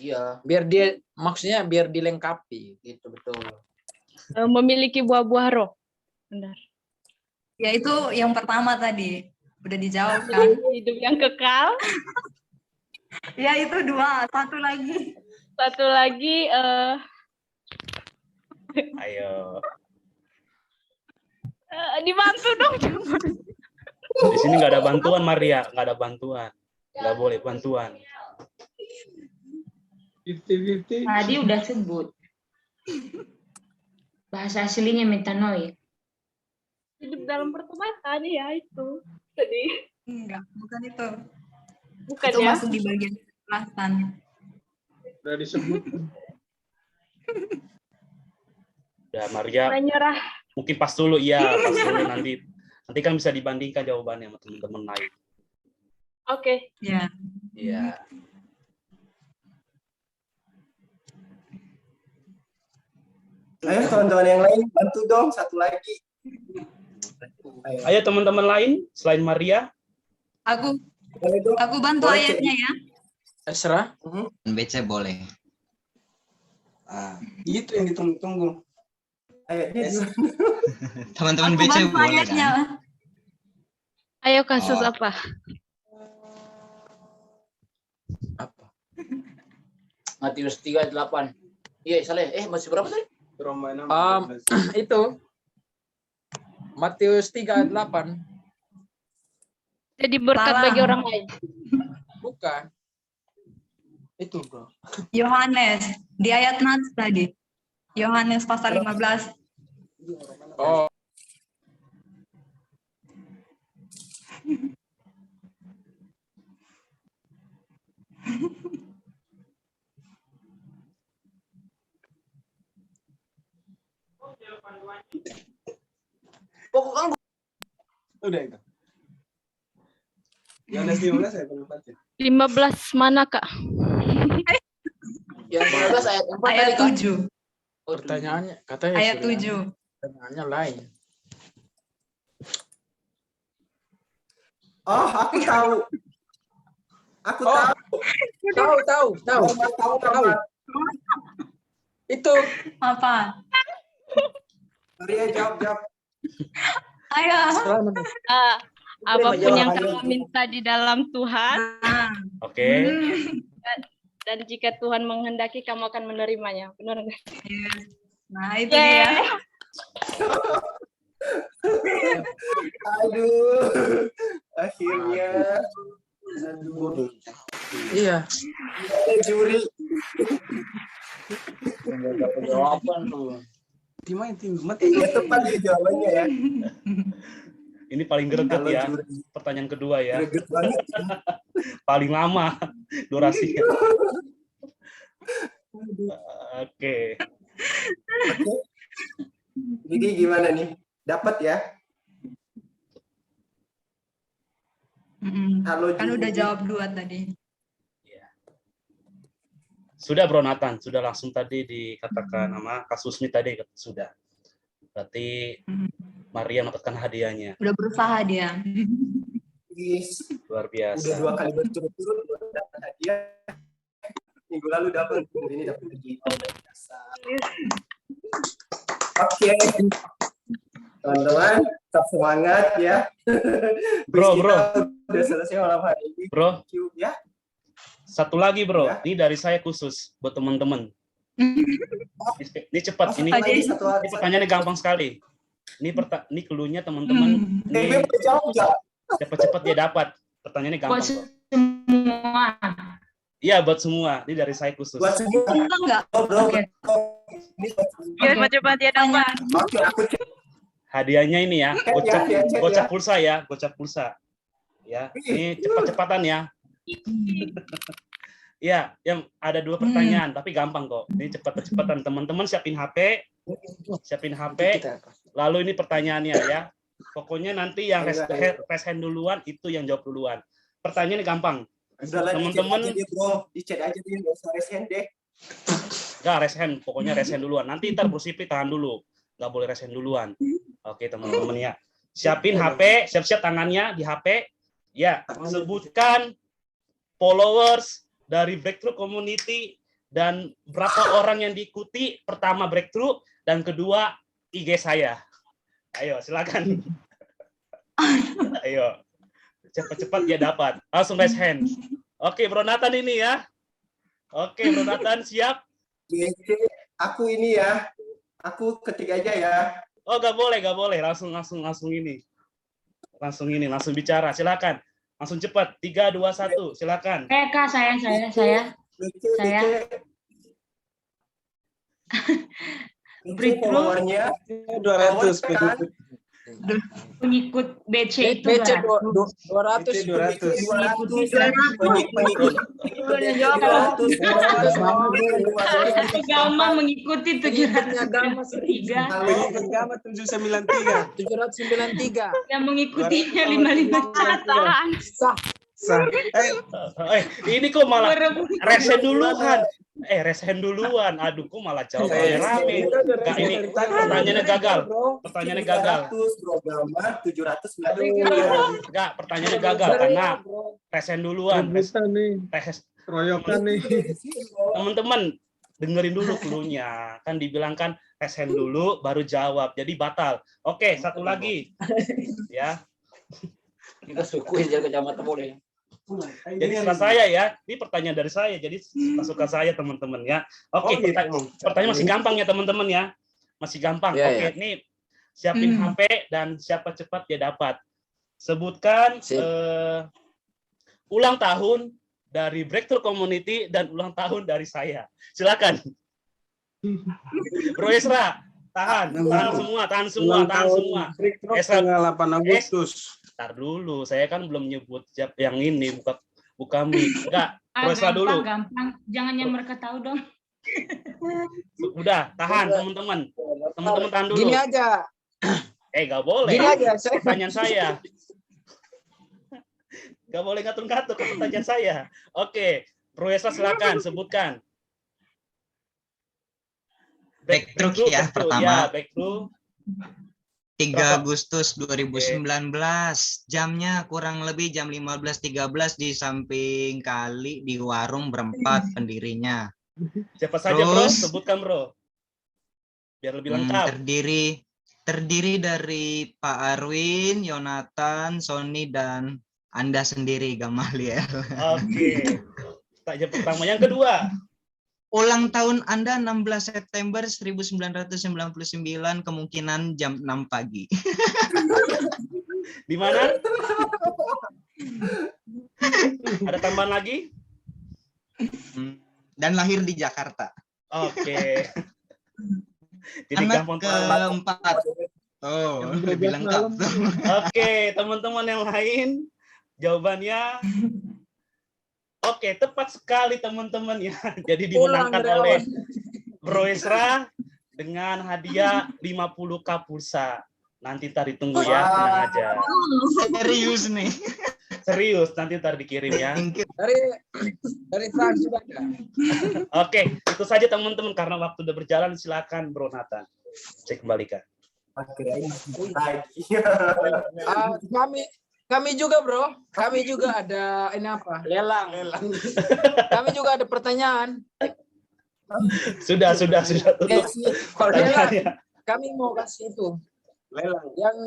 Iya. Biar dia maksudnya biar dilengkapi gitu betul. Memiliki buah-buah roh. Benar. Ya itu yang pertama tadi. Udah dijawab kan? Hidup yang kekal. Ya itu dua. Satu lagi. Satu lagi Ayo. dibantu dong. Di sini nggak ada bantuan Maria, nggak ada bantuan. Nggak boleh bantuan. 50-50. Tadi udah sebut. Bahasa aslinya metanoia. Hidup dalam pertemanan ya itu. Tadi. Enggak, bukan itu. Bukan Itu ya? masuk di bagian kekerasan. Udah disebut. Udah Maria, Menyerah. mungkin pas dulu pas dulu nanti kan bisa dibandingkan jawabannya sama teman-teman lain. Oke. Ya. Iya. Ayo teman-teman yang lain bantu dong satu lagi. Ayo teman-teman lain selain Maria. Aku bantu Boleh, ayatnya ya. Terserah. BC boleh. Itu yang ditunggu-tunggu. Ayatnya Teman-teman Aku BC bantu boleh ayatnya. kan? Ayo kasus Oh. apa? Matius 3:8. Iya, salah. Masih berapa tadi? Roma 6. Itu Matius 3:8. Jadi berkat Salah. bagi orang lain. Bukan. Itu, Bro. Yohanes di ayat Nats tadi. Yohanes pasal 15. Oh. Pokok kan Udah itu. Yohanes 15 saya belum baca. 15 mana, Kak? yang 15 ayat 4 Ayat tadi kan? 7. Pertanyaannya katanya Ayat sudah. 7. Pertanyaannya lain. Oh, aku tahu. Aku tahu. Itu Apa? Maria jawab. Ayo. Apapun yang kamu minta di dalam Tuhan, Oke. dan jika Tuhan menghendaki, kamu akan menerimanya. Benar nggak? Nah, itu dia. Aduh. Akhirnya. Aduh. iya. Juri. Jawaban tuh. Gimana itu? Ya tepat ya jawabannya ya. Ini paling greget Kalau ya. juri. Pertanyaan kedua ya. Greget banget. Paling lama durasinya. Oke. Jadi gimana nih? Dapat ya? Halo, Kan Juri. udah jawab 2 tadi. Sudah Bro Nathan, sudah langsung tadi dikatakan nama kasus ini tadi sudah. Berarti Maria mendapatkan hadiahnya. Udah berusaha dia. Yes. Luar biasa. Udah 2 kali berturut-turut dapat hadiah. Minggu lalu dapat, minggu ini dapat lagi. Oh, udah biasa. Oke. Teman-teman, tetap semangat ya. Bro. Udah selesai malam hari ini. Bro. Ya. Satu lagi Bro, ini dari saya khusus buat teman-teman. Ini cepat, ini pertanyaannya gampang sekali. Ini clue-nya teman-teman. Ini cepat-cepat dia dapat. Pertanyaannya gampang. Semua. Iya, buat semua. Ini dari saya khusus. Buat semua. Enggak? Oke. Ya, cepat ya dapat. Oke, aku cek. Hadiahnya ini ya, gocap, ya, cek gocap ya. pulsa ya, gocap pulsa. Ya, ini cepat-cepatan ya. Ya, yang ada 2 pertanyaan, tapi gampang kok. Ini cepat-cepatan. Teman-teman siapin HP, lalu ini pertanyaannya ya. Pokoknya nanti yang raise hand duluan, itu yang jawab duluan. Pertanyaannya gampang. Teman-teman, di chat aja dia, nggak usah raise hand deh. nggak raise hand, pokoknya raise hand duluan. Nanti ntar Bro Sipri tahan dulu. Nggak boleh raise hand duluan. Oke, teman-teman ya. Siapin HP, siap-siap tangannya di HP. Ya, sebutkan followers dari Breakthrough Community dan berapa orang yang diikuti. Pertama Breakthrough dan kedua IG saya. Ayo, silakan. Ayo. Cepat-cepat dia dapat. Langsung raise hand. Oke, Bro Nathan ini ya. Oke, Bro Nathan siap? Aku ini ya. Aku ketik aja ya. Oh, nggak boleh. Langsung ini. Langsung bicara. Silakan. Langsung cepat. 3, 2, 1. Silakan. Kak, saya. Breakthrough 200 pengikut BC itu BC 200. Agama mengikuti 793. Agama 793. Yang mengikutinya 55. Ini kok malah resen duluan. Resen duluan. Aduh, kok malah jawab rame. Kak, ini pertanyaannya gagal. Pertanyaannya gagal. 700 Enggak, pertanyaannya gagal karena resen duluan. Royokan nih. Teman-teman, dengerin dulu clue-nya. Kan dibilang kan resen dulu baru jawab. Jadi batal. Oke, satu lagi. Ya. Kita suku aja kecamatan boleh. Jadi suka saya ya, ini pertanyaan dari saya, jadi suka saya teman-teman ya. Oke, pertanyaan masih gampang ya teman-teman ya, masih gampang. Oke, ini siapin HP dan siapa cepat dia dapat. Sebutkan ulang tahun dari Breakthrough Community dan ulang tahun dari saya. Silakan. Bro Esra, tahan semua. Esra 8 Agustus. Ntar dulu, saya kan belum nyebut yang ini, buka mic. Enggak, Rosa dulu. Gampang, jangan yang mereka tahu dong. Udah, tahan teman-teman. Teman-teman tahan dulu. Gini aja. Nggak boleh. Gini aja, pertanyaan saya. Nggak boleh ngatur-ngatur ke pertanyaan saya. Oke, Rosa silakan sebutkan. Breakthrough ya, pertama. Ya, Breakthrough. 3 Agustus 2019, jamnya kurang lebih jam 15.13 di samping kali di warung berempat pendirinya. Siapa saja bro, sebutkan bro, biar lebih lengkap. Terdiri dari Pak Arwin, Yonatan, Sony, dan Anda sendiri, Gamaliel. Oke, tanya pertama. Yang kedua. Ulang tahun Anda 16 September 1999, kemungkinan jam 6 pagi. Di mana? Ada tambahan lagi? Dan lahir di Jakarta. Oke. Jadi anak gampang keempat. Oh, lebih lengkap. Oke, teman-teman yang lain, jawabannya oke, tepat sekali teman-teman ya. Jadi dimenangkan oleh Bro Esra dengan hadiah 50K pulsa. Nanti ntar ditunggu ya, tenang aja. Serius nih. Serius, nanti ntar dikirim ya. Dari Trans juga ada. Oke, itu saja teman-teman. Karena waktu udah berjalan, silakan Bro Nathan. Saya kembalikan. Kami juga bro, kami juga ada ini apa? Lelang. Kami juga ada pertanyaan. Sudah. Kalau lelang, kami mau kasih itu. Lelang.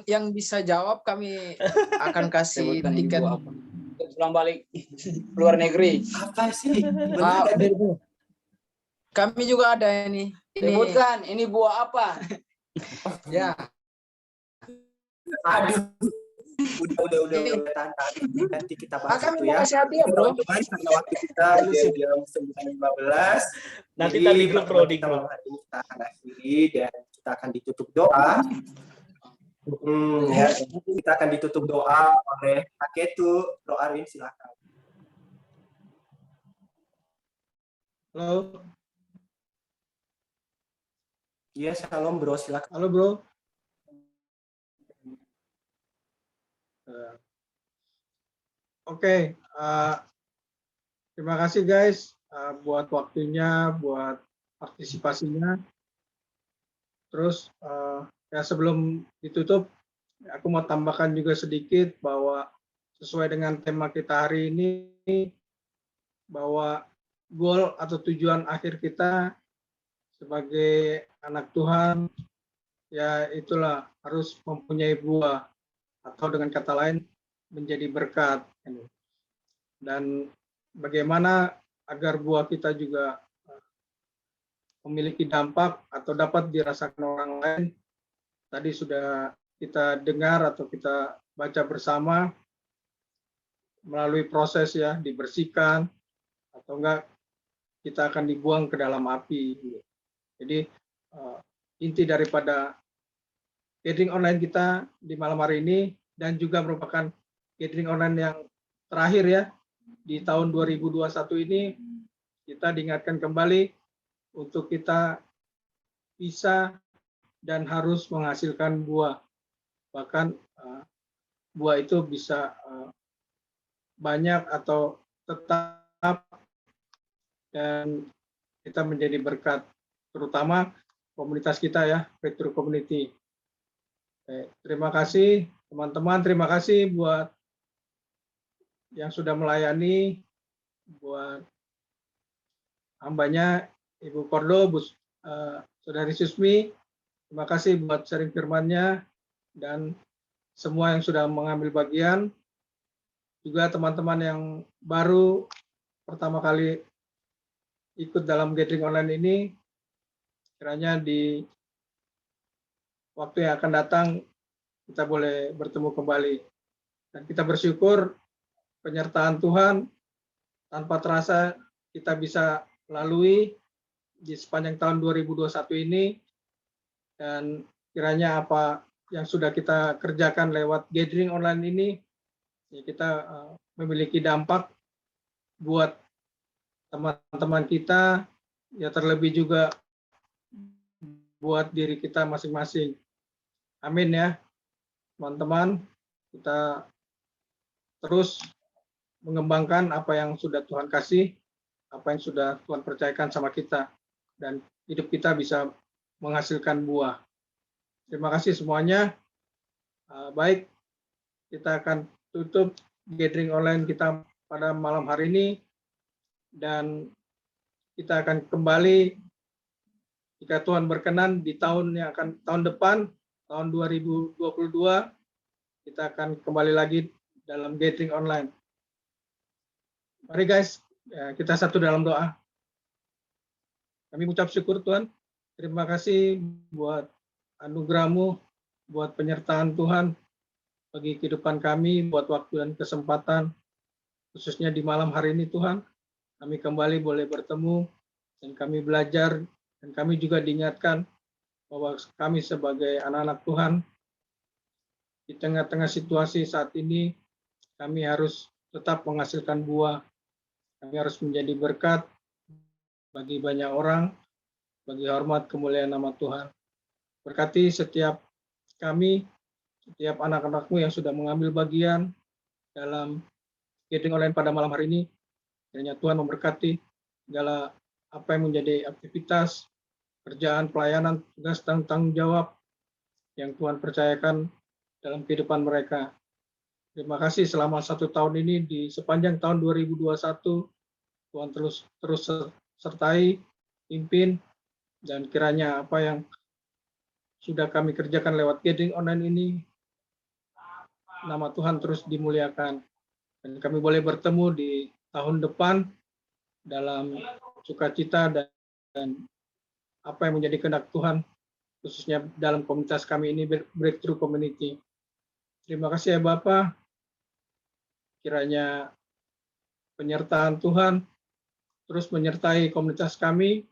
Yang bisa jawab kami akan kasih tiket pulang balik luar negeri. Apa sih? Kami juga ada ini. Sebutkan, ini buah apa? Ya. Aduh. Udah tahan. Nanti kita bahas Kami itu mau ya. kasih hadiah, bro. Teman-teman, karena waktu kita jam 9.15. Nanti Jadi, tadi grup, bro, di kita grup. malam hari ini kita akan akhiri dan kita akan ditutup doa. Ya, kita akan ditutup doa oleh Kak Ketu. Bro Arwin, silakan. Halo. Iya, shalom bro, silakan. Halo bro. Oke, terima kasih guys buat waktunya, buat partisipasinya. Terus ya sebelum ditutup, aku mau tambahkan juga sedikit bahwa sesuai dengan tema kita hari ini, bahwa goal atau tujuan akhir kita sebagai anak Tuhan, ya itulah harus mempunyai buah, atau dengan kata lain menjadi berkat. Dan bagaimana agar buah kita juga memiliki dampak atau dapat dirasakan orang lain, tadi sudah kita dengar atau kita baca bersama melalui proses ya, dibersihkan atau enggak kita akan dibuang ke dalam api. Jadi inti daripada gathering online kita di malam hari ini dan juga merupakan gathering online yang terakhir ya di tahun 2021 ini, kita diingatkan kembali untuk kita bisa dan harus menghasilkan buah. Bahkan buah itu bisa banyak atau tetap, dan kita menjadi berkat, terutama komunitas kita ya, Breakthrough Community. Terima kasih teman-teman, terima kasih buat yang sudah melayani, buat hambanya Ibu Kordo, Saudari Susmi, terima kasih buat sharing firman-Nya, dan semua yang sudah mengambil bagian, juga teman-teman yang baru pertama kali ikut dalam gathering online ini, kiranya di waktu yang akan datang kita boleh bertemu kembali. Dan kita bersyukur penyertaan Tuhan tanpa terasa kita bisa lalui di sepanjang tahun 2021 ini, dan kiranya apa yang sudah kita kerjakan lewat gathering online ini, ya kita memiliki dampak buat teman-teman kita, ya terlebih juga buat diri kita masing-masing. Amin ya, teman-teman. Kita terus mengembangkan apa yang sudah Tuhan kasih, apa yang sudah Tuhan percayakan sama kita, dan hidup kita bisa menghasilkan buah. Terima kasih semuanya. Baik, kita akan tutup gathering online kita pada malam hari ini, dan kita akan kembali jika Tuhan berkenan di tahun depan, tahun 2022, kita akan kembali lagi dalam gathering online. Mari guys, kita satu dalam doa. Kami ucap syukur Tuhan, terima kasih buat anugerah-Mu, buat penyertaan Tuhan bagi kehidupan kami, buat waktu dan kesempatan, khususnya di malam hari ini Tuhan. Kami kembali boleh bertemu, dan kami belajar, dan kami juga diingatkan bahwa kami sebagai anak-anak Tuhan, di tengah-tengah situasi saat ini, kami harus tetap menghasilkan buah. Kami harus menjadi berkat bagi banyak orang, bagi hormat kemuliaan nama Tuhan. Berkati setiap kami, setiap anak-anak-Mu yang sudah mengambil bagian dalam gathering online pada malam hari ini. Kiranya Tuhan memberkati segala apa yang menjadi aktivitas, kerjaan, pelayanan, tugas, dan tanggung jawab yang Tuhan percayakan dalam kehidupan mereka. Terima kasih selama 1 tahun ini, di sepanjang tahun 2021, Tuhan terus sertai, pimpin, dan kiranya apa yang sudah kami kerjakan lewat gathering online ini, nama Tuhan terus dimuliakan. Dan kami boleh bertemu di tahun depan dalam sukacita dan apa yang menjadi kehendak Tuhan, khususnya dalam komunitas kami ini, Breakthrough Community. Terima kasih ya Bapak. Kiranya penyertaan Tuhan terus menyertai komunitas kami,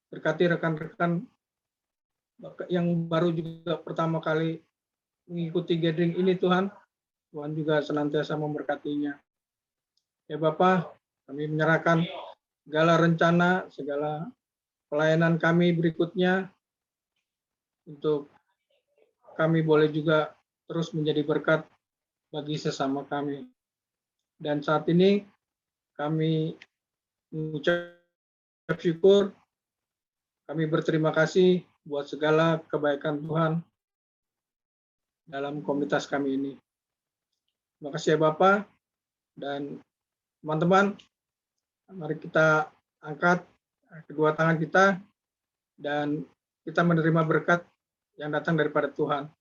berkati rekan-rekan yang baru juga pertama kali mengikuti gathering ini Tuhan. Tuhan juga senantiasa memberkatinya. Ya Bapak, kami menyerahkan segala rencana, segala pelayanan kami berikutnya untuk kami boleh juga terus menjadi berkat bagi sesama kami. Dan saat ini kami mengucap syukur, kami berterima kasih buat segala kebaikan Tuhan dalam komunitas kami ini. Terima kasih ya Bapak, dan teman-teman, mari kita angkat kedua tangan kita dan kita menerima berkat yang datang daripada Tuhan.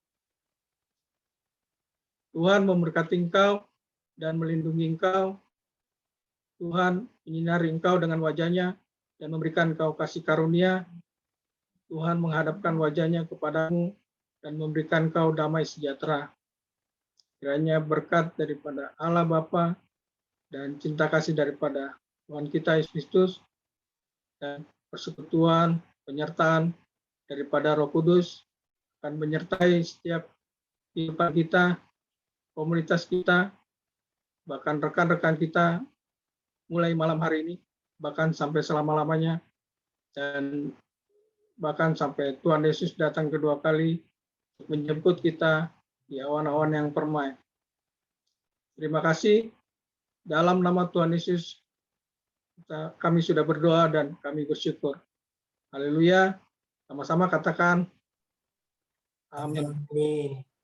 Tuhan memberkati engkau dan melindungi engkau. Tuhan menyinari engkau dengan wajahnya dan memberikan engkau kasih karunia. Tuhan menghadapkan wajahnya kepadamu dan memberikan engkau damai sejahtera. Kiranya berkat daripada Allah Bapa dan cinta kasih daripada Tuhan kita Yesus Kristus dan persekutuan, penyertaan daripada Roh Kudus akan menyertai setiap kehidupan kita, komunitas kita, bahkan rekan-rekan kita mulai malam hari ini, bahkan sampai selama-lamanya, dan bahkan sampai Tuhan Yesus datang kedua kali untuk menjemput kita di awan-awan yang permai. Terima kasih. Dalam nama Tuhan Yesus, kami sudah berdoa dan kami bersyukur. Haleluya. Sama-sama katakan amin. Amin.